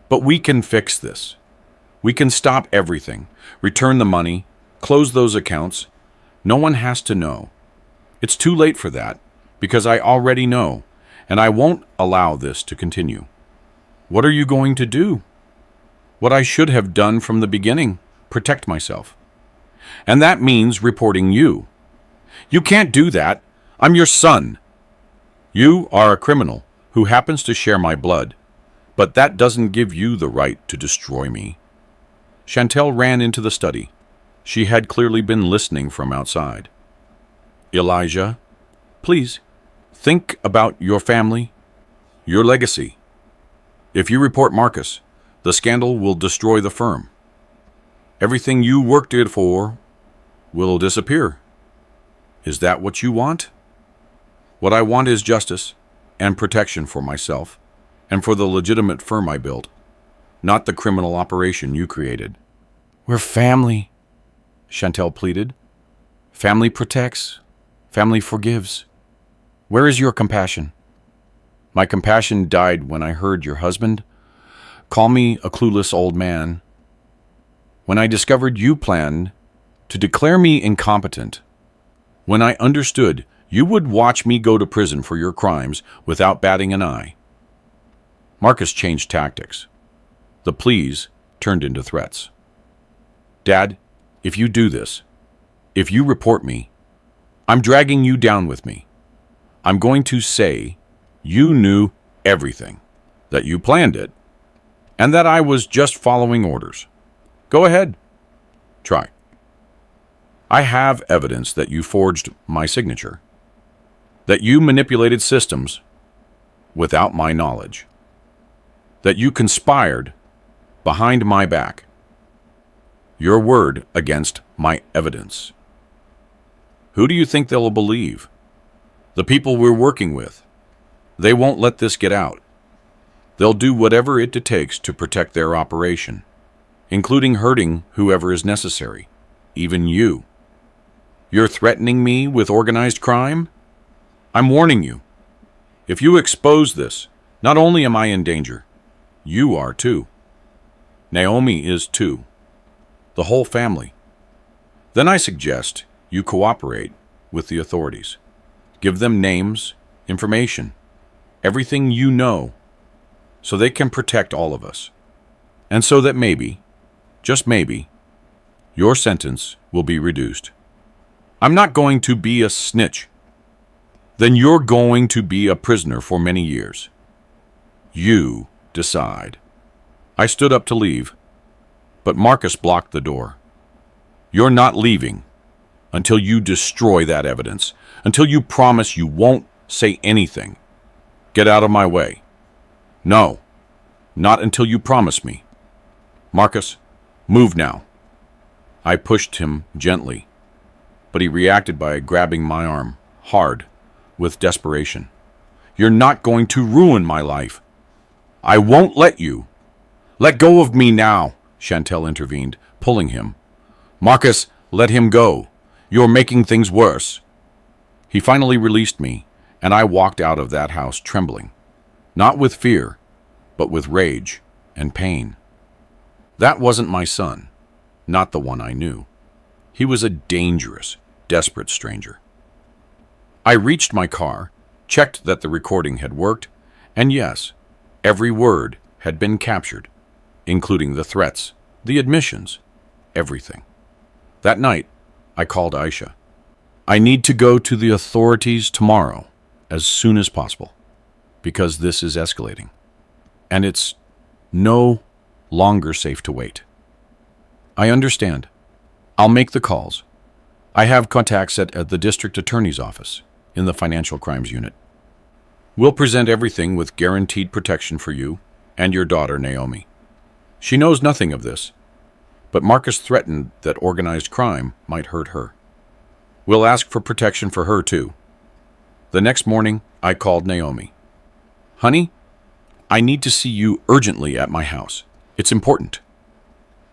But we can fix this. We can stop everything, return the money, close those accounts. No one has to know. It's too late for that, because I already know, and I won't allow this to continue. What are you going to do? What I should have done from the beginning, protect myself. And that means reporting you. You can't do that. I'm your son. You are a criminal who happens to share my blood, but that doesn't give you the right to destroy me. Chantel ran into the study. She had clearly been listening from outside. Elijah, please, think about your family, your legacy. If you report Marcus, the scandal will destroy the firm. Everything you worked it for will disappear. Is that what you want? What I want is justice and protection for myself and for the legitimate firm I built, not the criminal operation you created. We're family, Chantel pleaded. Family protects. Family forgives. Where is your compassion? My compassion died when I heard your husband call me a clueless old man. When I discovered you planned to declare me incompetent. When I understood you would watch me go to prison for your crimes without batting an eye. Marcus changed tactics. The pleas turned into threats. Dad, if you do this, if you report me, I'm dragging you down with me. I'm going to say you knew everything, that you planned it, and that I was just following orders. Go ahead. Try. I have evidence that you forged my signature, that you manipulated systems without my knowledge, that you conspired behind my back. Your word against my evidence. Who do you think they'll believe? The people we're working with. They won't let this get out. They'll do whatever it takes to protect their operation, including hurting whoever is necessary, even you. You're threatening me with organized crime? I'm warning you. If you expose this, not only am I in danger, you are too. Naomi is too. The whole family. Then I suggest you cooperate with the authorities. Give them names, information, everything you know, so they can protect all of us. And so that maybe, just maybe, your sentence will be reduced. I'm not going to be a snitch. Then you're going to be a prisoner for many years. You decide. I stood up to leave, but Marcus blocked the door. You're not leaving until you destroy that evidence, until you promise you won't say anything. Get out of my way. No, not until you promise me. Marcus, move now. I pushed him gently, but he reacted by grabbing my arm, hard, with desperation. You're not going to ruin my life. I won't let you. Let go of me now, Chantel intervened, pulling him. Marcus, let him go. You're making things worse. He finally released me, and I walked out of that house trembling, not with fear, but with rage and pain. That wasn't my son, not the one I knew. He was a dangerous, desperate stranger. I reached my car, checked that the recording had worked, and yes, every word had been captured, including the threats, the admissions, everything. That night, I called Aisha. I need to go to the authorities tomorrow, as soon as possible, because this is escalating, and it's no longer safe to wait. I understand. I'll make the calls. I have contacts at the district attorney's office in the financial crimes unit. We'll present everything with guaranteed protection for you and your daughter, Naomi. She knows nothing of this, but Marcus threatened that organized crime might hurt her. We'll ask for protection for her, too. The next morning, I called Naomi. Honey, I need to see you urgently at my house. It's important.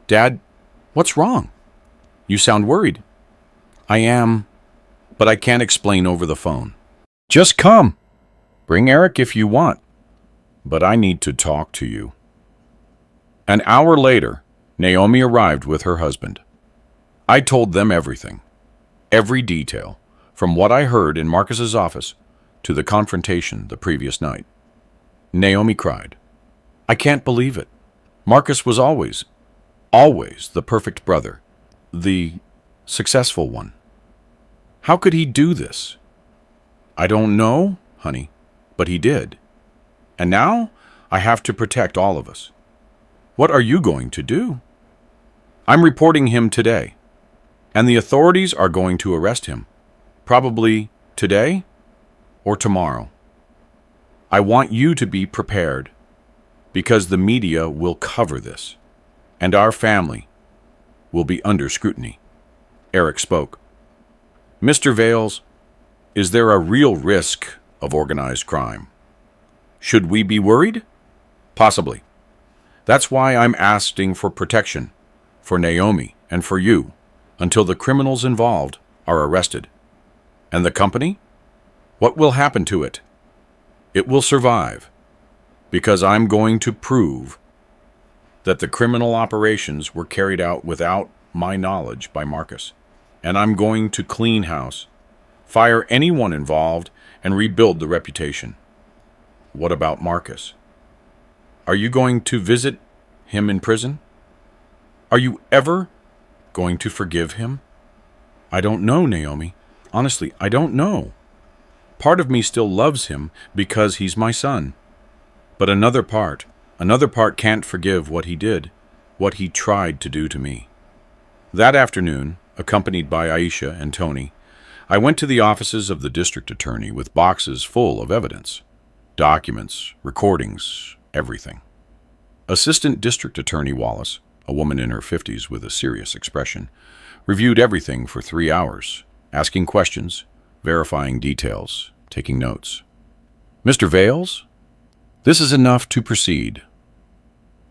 Dad, what's wrong? You sound worried. I am, but I can't explain over the phone. Just come. Bring Eric if you want, but I need to talk to you. An hour later, Naomi arrived with her husband. I told them everything, every detail, from what I heard in Marcus's office to the confrontation the previous night. Naomi cried. I can't believe it. Marcus was always the perfect brother, the successful one. How could he do this? I don't know, honey, but he did. And now I have to protect all of us. What are you going to do? I'm reporting him today, and the authorities are going to arrest him, probably today or tomorrow. I want you to be prepared, because the media will cover this, and our family will be under scrutiny. Eric spoke. Mr. Vales, is there a real risk of organized crime? Should we be worried? Possibly. That's why I'm asking for protection, for Naomi and for you, until the criminals involved are arrested. And the company? What will happen to it? It will survive, because I'm going to prove that the criminal operations were carried out without my knowledge by Marcus. And I'm going to clean house, fire anyone involved, and rebuild the reputation. What about Marcus? Are you going to visit him in prison? Are you ever going to forgive him? I don't know, Naomi. Honestly, I don't know. Part of me still loves him because he's my son. But another part can't forgive what he did, what he tried to do to me. That afternoon, accompanied by Aisha and Tony, I went to the offices of the district attorney with boxes full of evidence, documents, recordings, everything. Assistant District Attorney Wallace, a woman in her 50s with a serious expression, reviewed everything for 3 hours, asking questions, verifying details, taking notes. Mr. Vales, this is enough to proceed.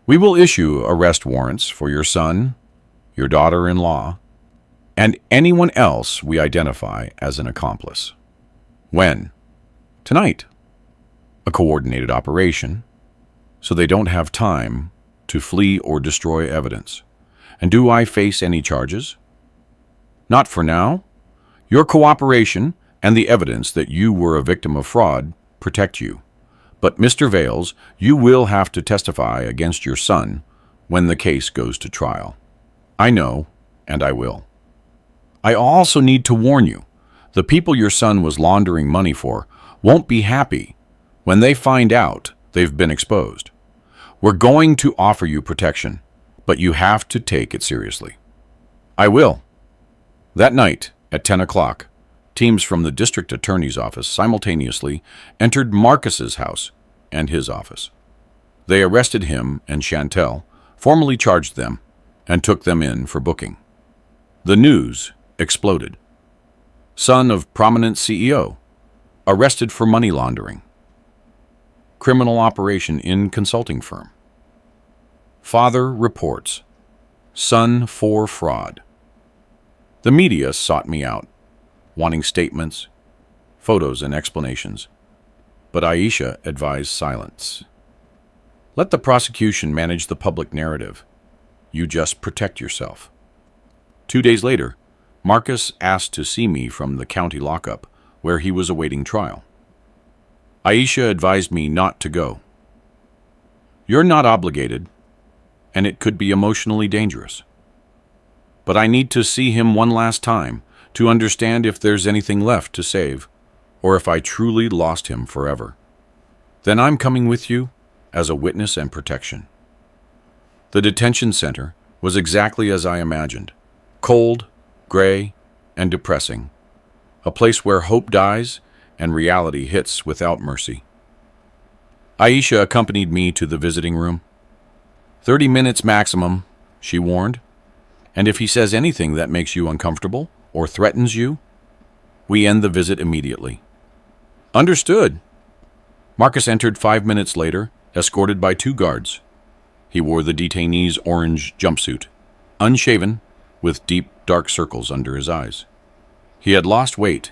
We will issue arrest warrants for your son, your daughter-in-law, and anyone else we identify as an accomplice. When? Tonight. A coordinated operation, so they don't have time to flee or destroy evidence. And do I face any charges? Not for now. Your cooperation and the evidence that you were a victim of fraud protect you. But Mr. Vales, you will have to testify against your son when the case goes to trial. I know, and I will. I also need to warn you, the people your son was laundering money for won't be happy when they find out they've been exposed. We're going to offer you protection, but you have to take it seriously. I will. That night, at 10 o'clock, teams from the district attorney's office simultaneously entered Marcus's house and his office. They arrested him and Chantel, formally charged them, and took them in for booking. The news exploded. Son of prominent CEO, arrested for money laundering. Criminal operation in consulting firm. Father reports. Son for fraud. The media sought me out, wanting statements, photos, and explanations. But Aisha advised silence. Let the prosecution manage the public narrative. You just protect yourself. 2 days later, Marcus asked to see me from the county lockup, where he was awaiting trial. Aisha advised me not to go. You're not obligated, and it could be emotionally dangerous. But I need to see him one last time to understand if there's anything left to save, or if I truly lost him forever. Then I'm coming with you as a witness and protection. The detention center was exactly as I imagined. Cold, gray, and depressing. A place where hope dies and reality hits without mercy. Aisha accompanied me to the visiting room. 30 minutes maximum, she warned. And if he says anything that makes you uncomfortable or threatens you, we end the visit immediately. Understood. Marcus entered 5 minutes later, escorted by 2 guards. He wore the detainee's orange jumpsuit, unshaven, with deep, dark circles under his eyes. He had lost weight,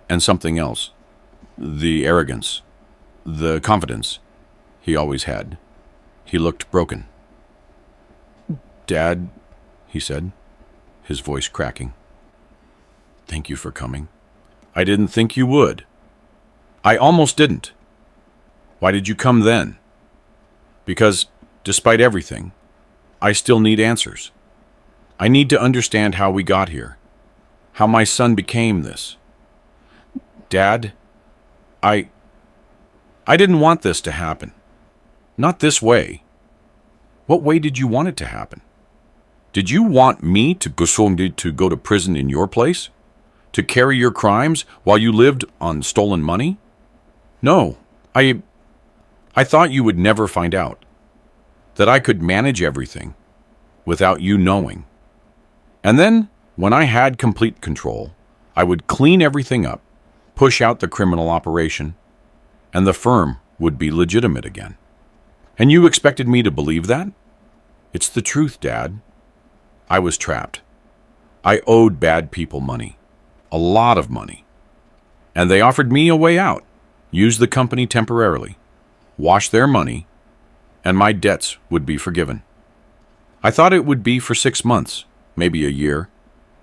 and something else. The arrogance, the confidence he always had. He looked broken. Dad, he said, his voice cracking. Thank you for coming. I didn't think you would. I almost didn't. Why did you come then? Because, despite everything, I still need answers. I need to understand how we got here, how my son became this. Dad, I didn't want this to happen. Not this way. What way did you want it to happen? Did you want me to go to prison in your place? To carry your crimes while you lived on stolen money? No, I thought you would never find out. That I could manage everything without you knowing. And then, when I had complete control, I would clean everything up, push out the criminal operation, and the firm would be legitimate again. And you expected me to believe that? It's the truth, Dad. I was trapped. I owed bad people money. A lot of money. And they offered me a way out. Use the company temporarily. Wash their money, and my debts would be forgiven. I thought it would be for 6 months, maybe a year,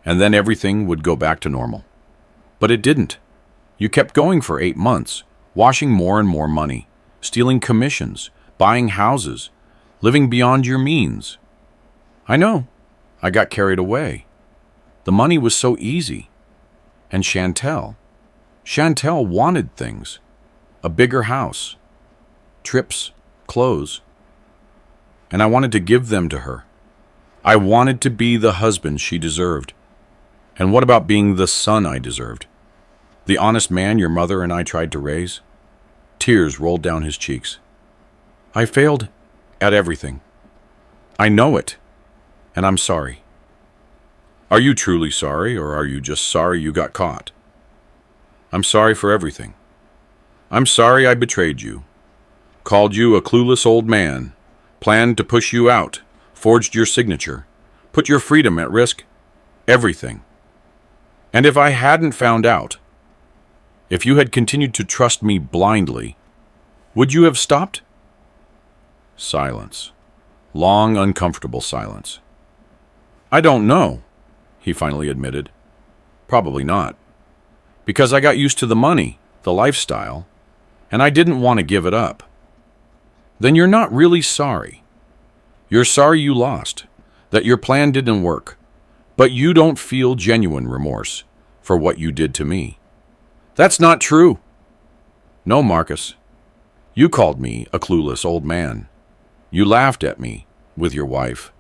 and then everything would go back to normal. But it didn't. You kept going for 8 months, washing more and more money, stealing commissions, buying houses, living beyond your means. I know. I got carried away. The money was so easy. And Chantel wanted things. A bigger house, trips, clothes. And I wanted to give them to her. I wanted to be the husband she deserved. And what about being the son I deserved? The honest man your mother and I tried to raise? Tears rolled down his cheeks. I failed at everything. I know it, and I'm sorry. Are you truly sorry, or are you just sorry you got caught? I'm sorry for everything. I'm sorry I betrayed you, called you a clueless old man, planned to push you out, forged your signature, put your freedom at risk, everything. And if I hadn't found out, if you had continued to trust me blindly, would you have stopped? Silence. Long, uncomfortable silence. I don't know, he finally admitted. Probably not. Because I got used to the money, the lifestyle, and I didn't want to give it up. Then you're not really sorry. You're sorry you lost, that your plan didn't work, but you don't feel genuine remorse for what you did to me. That's not true. No, Marcus. You called me a clueless old man. You laughed at me with your wife.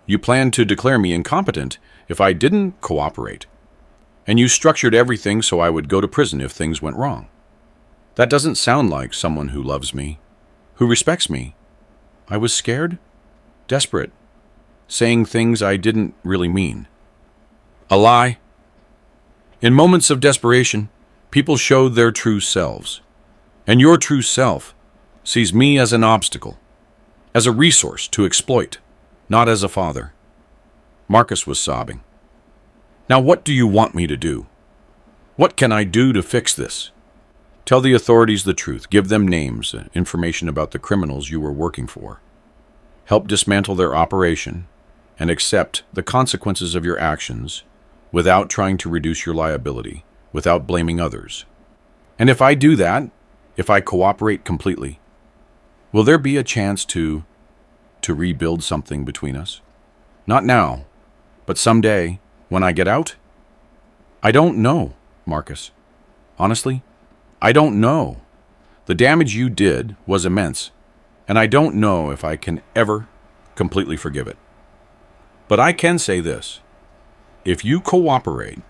You planned to declare me incompetent if I didn't cooperate. And you structured everything so I would go to prison if things went wrong. That doesn't sound like someone who loves me, who respects me. I was scared, desperate, saying things I didn't really mean. A lie. In moments of desperation, people show their true selves. And your true self sees me as an obstacle, as a resource to exploit, not as a father. Marcus was sobbing. Now what do you want me to do? What can I do to fix this? Tell the authorities the truth. Give them names, information about the criminals you were working for. Help dismantle their operation and accept the consequences of your actions without trying to reduce your liability, without blaming others. And if I do that, if I cooperate completely, will there be a chance to rebuild something between us? Not now, but someday when I get out? I don't know, Marcus. Honestly, I don't know. The damage you did was immense, and I don't know if I can ever completely forgive it. But I can say this. If you cooperate,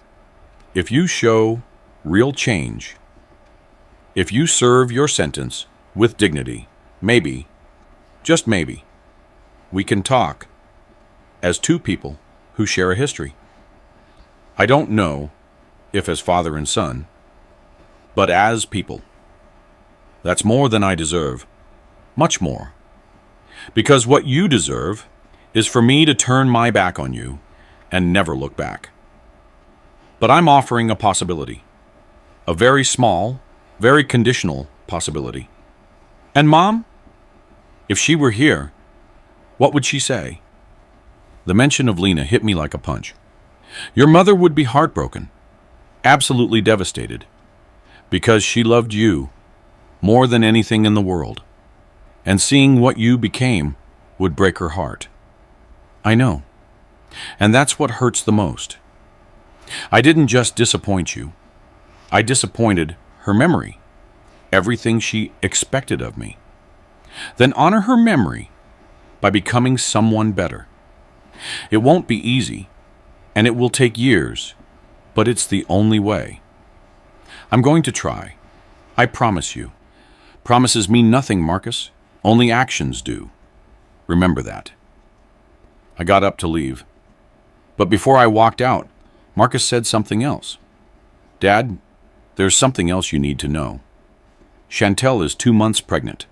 if you show real change, if you serve your sentence with dignity, maybe, just maybe, we can talk as two people who share a history. I don't know if as father and son, but as people. That's more than I deserve, much more. Because what you deserve is for me to turn my back on you and never look back. But I'm offering a possibility, a very small, very conditional possibility. And Mom, if she were here, what would she say? The mention of Lena hit me like a punch. Your mother would be heartbroken, absolutely devastated, because she loved you more than anything in the world, and seeing what you became would break her heart. I know, and that's what hurts the most. I didn't just disappoint you. I disappointed her memory, everything she expected of me. Then honor her memory by becoming someone better. It won't be easy, and it will take years, but it's the only way. I'm going to try. I promise you. Promises mean nothing, Marcus. Only actions do. Remember that. I got up to leave. But before I walked out, Marcus said something else. Dad, there's something else you need to know. Chantel is 2 months pregnant,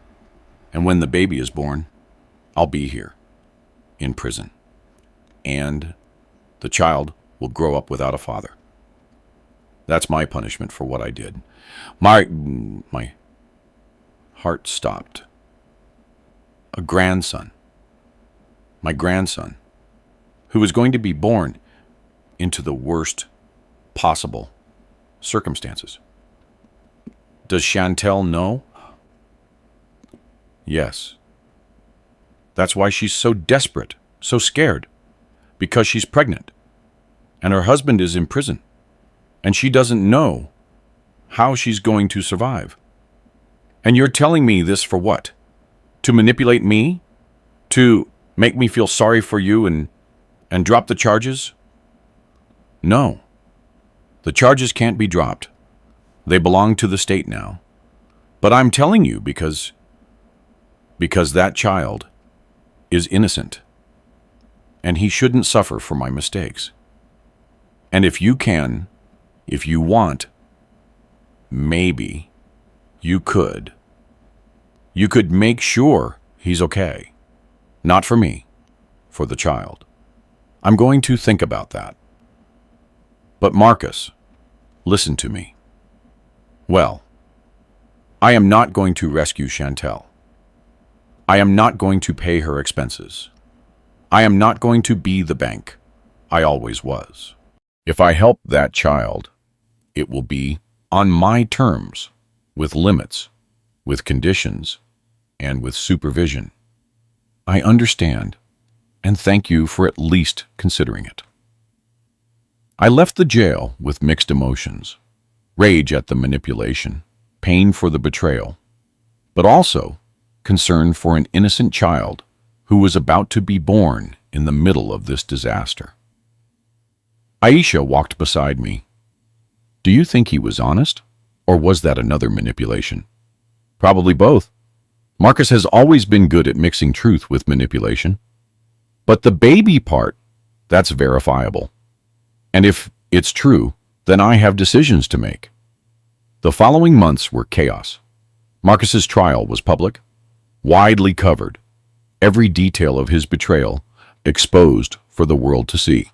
And when the baby is born, I'll be here, in prison. And the child will grow up without a father. That's my punishment for what I did. My heart stopped. A grandson. My grandson, who was going to be born into the worst possible circumstances. Does Chantel know? Yes. That's why she's so desperate, so scared. Because she's pregnant. And her husband is in prison. And she doesn't know how she's going to survive. And you're telling me this for what? To manipulate me? To make me feel sorry for you and drop the charges? No. The charges can't be dropped. They belong to the state now. But I'm telling you because that child is innocent. And he shouldn't suffer for my mistakes. And if you want, maybe you could make sure he's okay. Not for me, for the child. I'm going to think about that. But Marcus, listen to me. Well, I am not going to rescue Chantel. I am not going to pay her expenses. I am not going to be the bank. I always was. If I help that child, it will be on my terms, with limits, with conditions, and with supervision. I understand, and thank you for at least considering it. I left the jail with mixed emotions, rage at the manipulation, pain for the betrayal, but also concern for an innocent child who was about to be born in the middle of this disaster. Aisha walked beside me. Do you think he was honest, or was that another manipulation? Probably both. Marcus has always been good at mixing truth with manipulation. But the baby part, that's verifiable. And if it's true, then I have decisions to make. The following months were chaos. Marcus's trial was public, widely covered, every detail of his betrayal exposed for the world to see.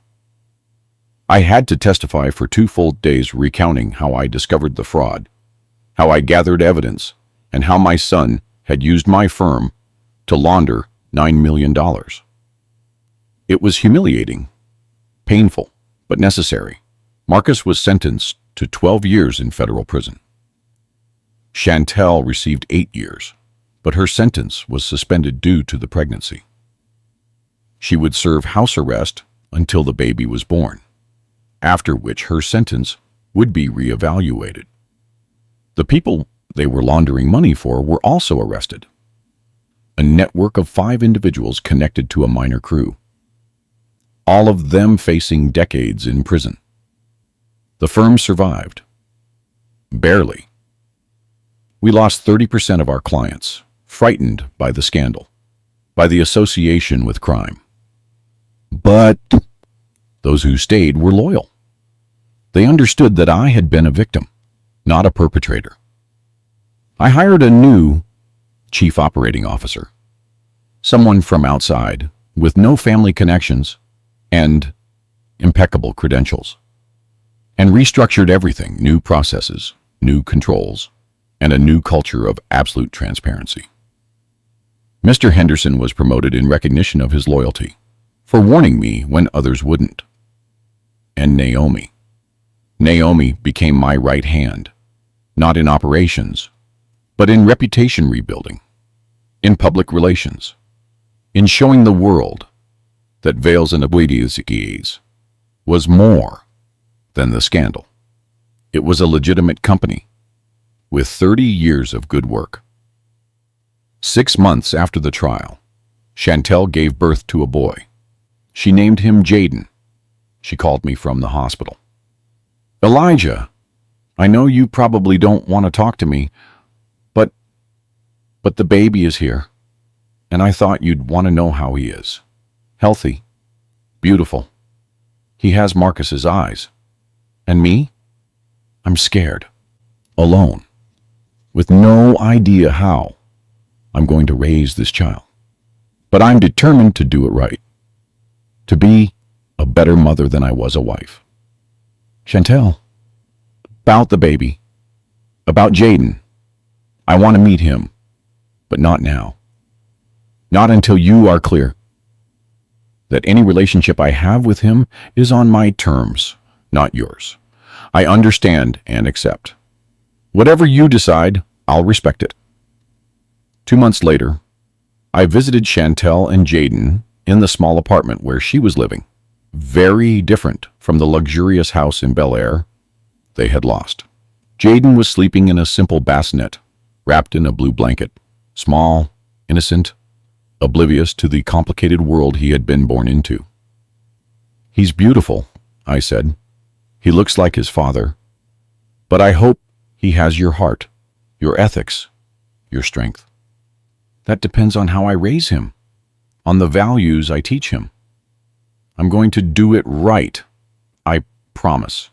I had to testify for 2 full days recounting how I discovered the fraud, how I gathered evidence, and how my son had used my firm to launder $9 million. It was humiliating, painful, but necessary. Marcus was sentenced to 12 years in federal prison. Chantel received 8 years, but her sentence was suspended due to the pregnancy. She would serve house arrest until the baby was born, after which her sentence would be reevaluated. The people they were laundering money for were also arrested. A network of 5 individuals connected to a minor crew, all of them facing decades in prison. The firm survived. Barely. We lost 30% of our clients, frightened by the scandal, by the association with crime. But those who stayed were loyal. They understood that I had been a victim, not a perpetrator. I hired a new chief operating officer, someone from outside with no family connections and impeccable credentials, and restructured everything, new processes, new controls, and a new culture of absolute transparency. Mr. Henderson was promoted in recognition of his loyalty, for warning me when others wouldn't. And Naomi became my right hand, not in operations, but in reputation rebuilding, in public relations, in showing the world that Veils and Abuidi's was more than the scandal. It was a legitimate company with 30 years of good work. 6 months after the trial, Chantel gave birth to a boy. She named him Jaden. She called me from the hospital. Elijah, I know you probably don't want to talk to me, but the baby is here, and I thought you'd want to know how he is. Healthy, beautiful. He has Marcus's eyes. And me? I'm scared, alone, with no idea how I'm going to raise this child. But I'm determined to do it right. To be a better mother than I was a wife. Chantel, about the baby. About Jaden. I want to meet him. But not now. Not until you are clear that any relationship I have with him is on my terms, not yours. I understand and accept. Whatever you decide, I'll respect it. 2 months later, I visited Chantel and Jaden in the small apartment where she was living. Very different from the luxurious house in Bel Air they had lost. Jaden was sleeping in a simple bassinet, wrapped in a blue blanket. Small, innocent, oblivious to the complicated world he had been born into. He's beautiful, I said. He looks like his father. But I hope he has your heart, your ethics, your strength. That depends on how I raise him, on the values I teach him. I'm going to do it right. I promise.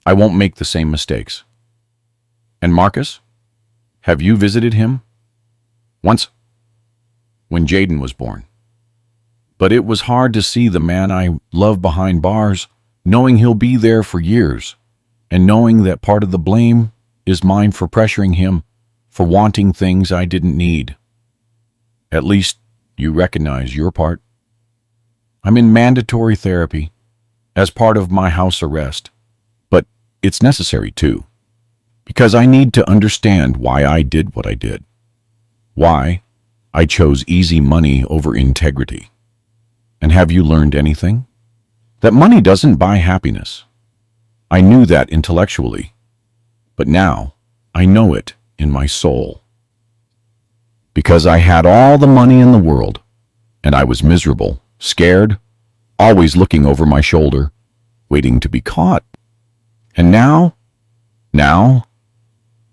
I won't make the same mistakes. And Marcus? Have you visited him? Once, when Jaden was born. But it was hard to see the man I love behind bars, knowing he'll be there for years, and knowing that part of the blame is mine for pressuring him, for wanting things I didn't need. At least you recognize your part. I'm in mandatory therapy as part of my house arrest, but it's necessary too, because I need to understand why I did what I did. Why I chose easy money over integrity. And have you learned anything? That money doesn't buy happiness. I knew that intellectually, but now I know it in my soul. Because I had all the money in the world, and I was miserable, scared, always looking over my shoulder, waiting to be caught. And now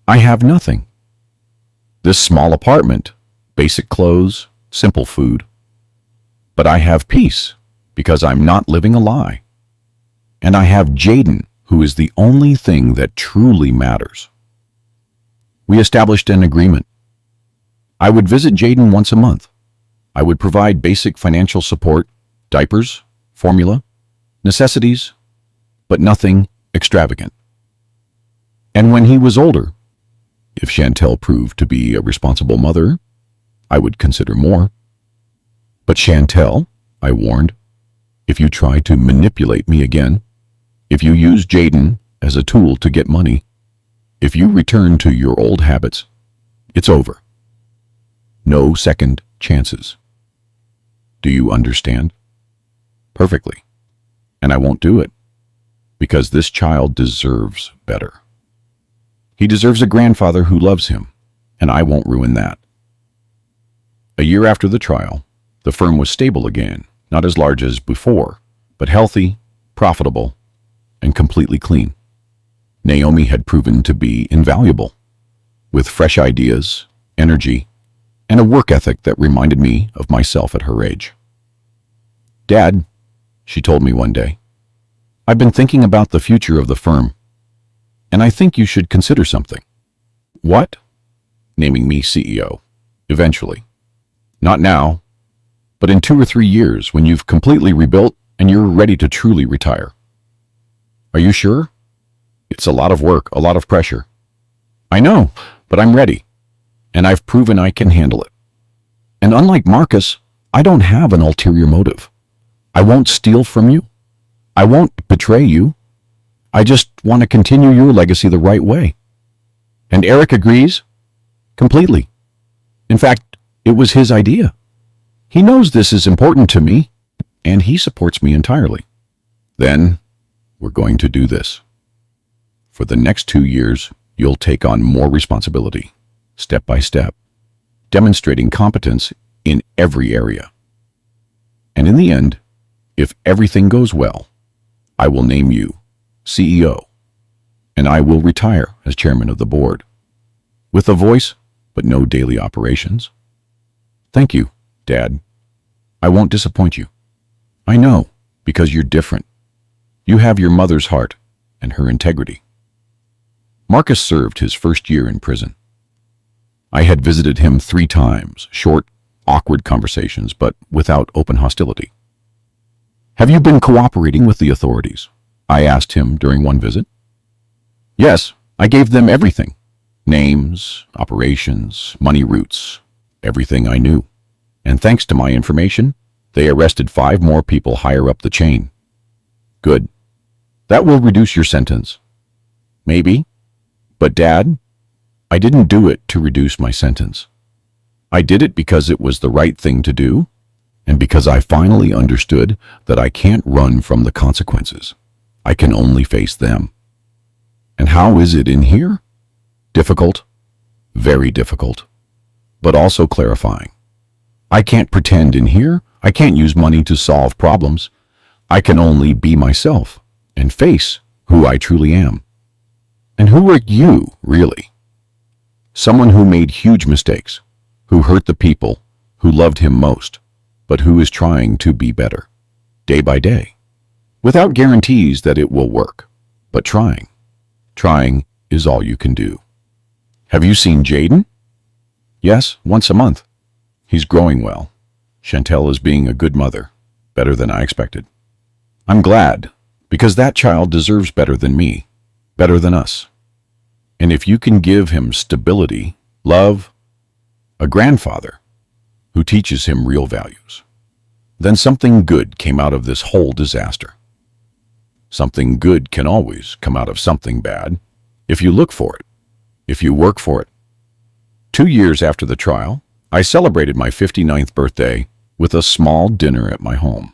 I have nothing. This small apartment, basic clothes, simple food. But I have peace because I'm not living a lie. And I have Jaden, who is the only thing that truly matters. We established an agreement. I would visit Jaden once a month. I would provide basic financial support, diapers, formula, necessities, but nothing extravagant. And when he was older, if Chantel proved to be a responsible mother, I would consider more. But Chantel, I warned, if you try to manipulate me again, if you use Jaden as a tool to get money, if you return to your old habits, it's over. No second chances. Do you understand? Perfectly. And I won't do it, because this child deserves better. He deserves a grandfather who loves him, and I won't ruin that. A year after the trial, the firm was stable again, not as large as before, but healthy, profitable, and completely clean. Naomi had proven to be invaluable, with fresh ideas, energy, and a work ethic that reminded me of myself at her age. "Dad," she told me one day, "I've been thinking about the future of the firm, and I think you should consider something." "What?" "Naming me CEO, eventually. Not now, but in 2 or 3 years when you've completely rebuilt and you're ready to truly retire." "Are you sure?" "It's a lot of work, a lot of pressure." "I know, but I'm ready, and I've proven I can handle it. And unlike Marcus, I don't have an ulterior motive. I won't steal from you. I won't betray you. I just want to continue your legacy the right way." And Eric agrees completely. In fact, it was his idea. He knows this is important to me, and he supports me entirely. "Then we're going to do this. For the next 2 years, you'll take on more responsibility, step by step, demonstrating competence in every area. And in the end, if everything goes well, I will name you CEO, and I will retire as chairman of the board, with a voice but no daily operations. Thank you, Dad. I won't disappoint you. I know, because you're different. You have your mother's heart and her integrity." Marcus served his first year in prison. I had visited him 3 times, short, awkward conversations, but without open hostility. "Have you been cooperating with the authorities?" I asked him during one visit. "Yes, I gave them everything. Names, operations, money routes, everything I knew. And thanks to my information, they arrested 5 more people higher up the chain." "Good. That will reduce your sentence." "Maybe. But Dad, I didn't do it to reduce my sentence. I did it because it was the right thing to do, and because I finally understood that I can't run from the consequences. I can only face them." "And how is it in here?" "Difficult. Very difficult. But also clarifying. I can't pretend in here. I can't use money to solve problems. I can only be myself and face who I truly am." "And who are you, really?" "Someone who made huge mistakes, who hurt the people who loved him most, but who is trying to be better, day by day, without guarantees that it will work, but trying. Trying is all you can do." "Have you seen Jaden?" "Yes, once a month. He's growing well. Chantel is being a good mother, better than I expected. I'm glad, because that child deserves better than me, better than us. And if you can give him stability, love, a grandfather who teaches him real values, then something good came out of this whole disaster. Something good can always come out of something bad, if you look for it, if you work for it." 2 years after the trial, I celebrated my 59th birthday with a small dinner at my home.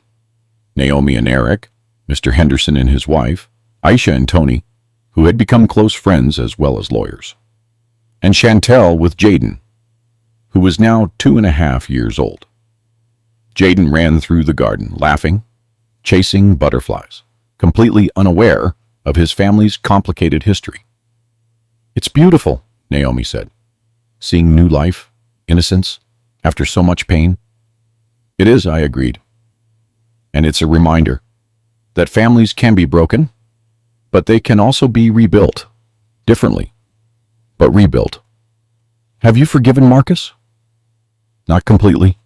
Naomi and Eric, Mr. Henderson and his wife, Aisha and Tony, who had become close friends as well as lawyers, and Chantel with Jaden, who was now 2.5 years old. Jaden ran through the garden, laughing, chasing butterflies, completely unaware of his family's complicated history. "It's beautiful," Naomi said, "seeing new life, innocence, after so much pain." "It is," I agreed. "And it's a reminder that families can be broken, but they can also be rebuilt, differently, but rebuilt." "Have you forgiven Marcus?" "Not completely.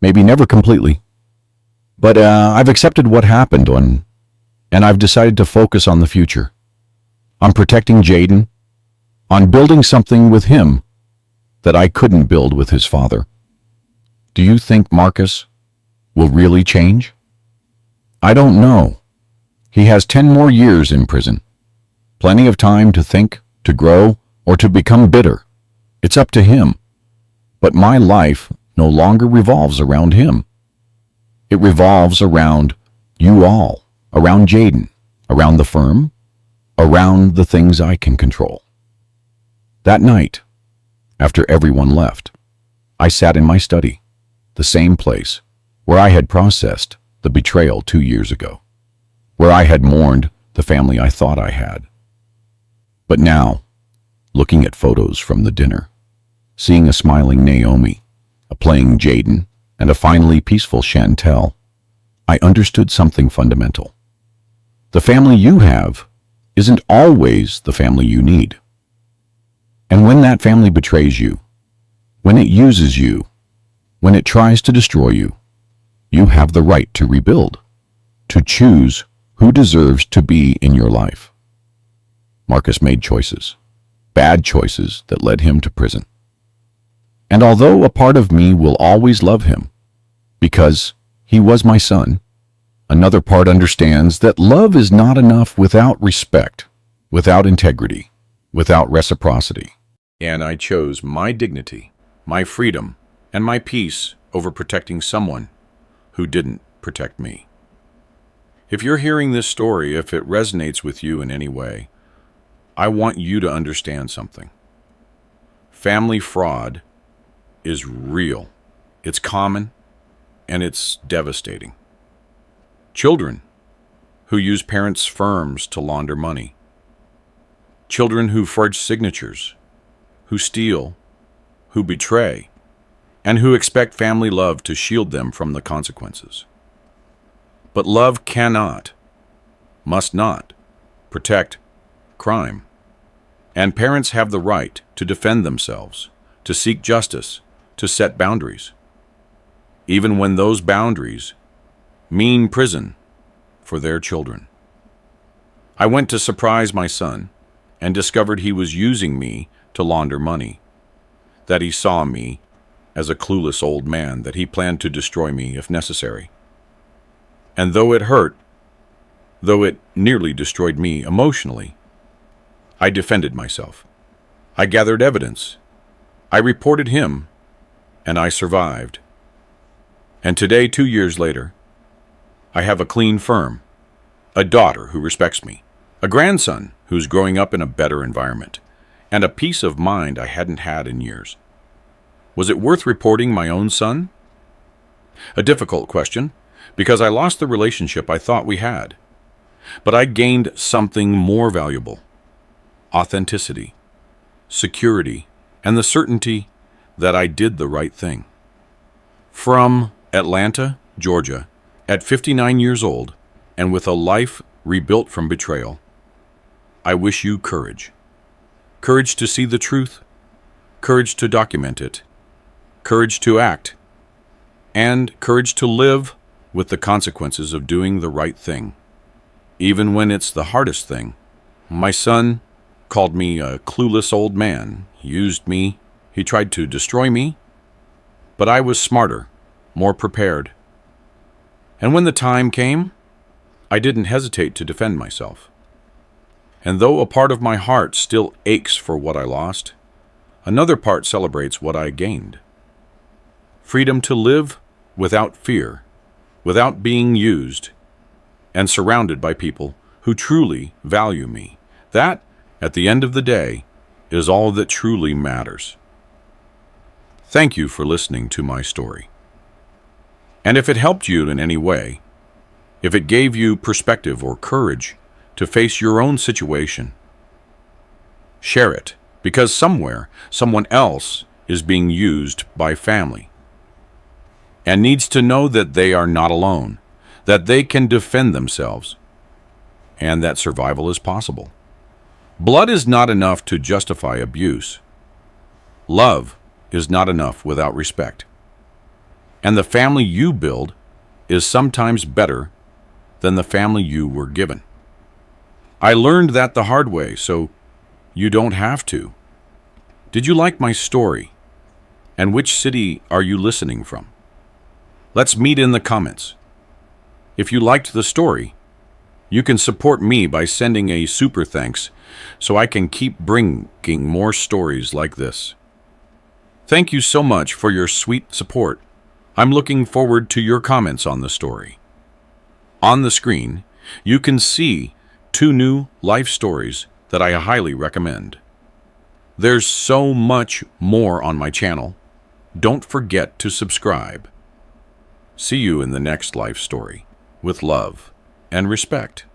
Maybe never completely. But I've accepted what happened and I've decided to focus on the future. On protecting Jaden, on building something with him that I couldn't build with his father." "Do you think Marcus will really change?" "I don't know. He has 10 more years in prison. Plenty of time to think, to grow, or to become bitter. It's up to him. But my life no longer revolves around him. It revolves around you all, around Jaden, around the firm, around the things I can control." That night, after everyone left, I sat in my study, the same place where I had processed the betrayal 2 years ago, where I had mourned the family I thought I had. But now, looking at photos from the dinner, seeing a smiling Naomi, a playing Jaden, and a finally peaceful Chantel, I understood something fundamental. The family you have isn't always the family you need. And when that family betrays you, when it uses you, when it tries to destroy you, you have the right to rebuild, to choose who deserves to be in your life. Marcus made choices, bad choices that led him to prison. And although a part of me will always love him, because he was my son, another part understands that love is not enough without respect, without integrity, without reciprocity. And I chose my dignity, my freedom, and my peace over protecting someone who didn't protect me. If you're hearing this story, if it resonates with you in any way, I want you to understand something. Family fraud is real. It's common, and it's devastating. Children who use parents' firms to launder money. Children who forge signatures, who steal, who betray, and who expect family love to shield them from the consequences. But love cannot, must not, protect crime. And parents have the right to defend themselves, to seek justice, to set boundaries, even when those boundaries mean prison for their children. I went to surprise my son and discovered he was using me to launder money, that he saw me as a clueless old man, that he planned to destroy me if necessary. And though it hurt, though it nearly destroyed me emotionally, I defended myself. I gathered evidence. I reported him, and I survived. And today, 2 years later, I have a clean firm, a daughter who respects me, a grandson who's growing up in a better environment, and a peace of mind I hadn't had in years. Was it worth reporting my own son? A difficult question, because I lost the relationship I thought we had. But I gained something more valuable: authenticity, security, and the certainty that I did the right thing. From Atlanta, Georgia, at 59 years old, and with a life rebuilt from betrayal, I wish you courage. Courage to see the truth, courage to document it, courage to act, and courage to live with the consequences of doing the right thing, even when it's the hardest thing. My son called me a clueless old man. He used me. He tried to destroy me. But I was smarter, more prepared. And when the time came, I didn't hesitate to defend myself. And though a part of my heart still aches for what I lost, another part celebrates what I gained. Freedom to live without fear, without being used, and surrounded by people who truly value me. That, at the end of the day, is all that truly matters. Thank you for listening to my story. And if it helped you in any way, if it gave you perspective or courage to face your own situation, share it, because somewhere, someone else is being used by family and needs to know that they are not alone, that they can defend themselves, and that survival is possible. Blood is not enough to justify abuse. Love is not enough without respect. And the family you build is sometimes better than the family you were given. I learned that the hard way, so you don't have to. Did you like my story? And which city are you listening from? Let's meet in the comments. If you liked the story, you can support me by sending a super thanks so I can keep bringing more stories like this. Thank you so much for your sweet support. I'm looking forward to your comments on the story. On the screen, you can see 2 new life stories that I highly recommend. There's so much more on my channel. Don't forget to subscribe. See you in the next life story, with love and respect.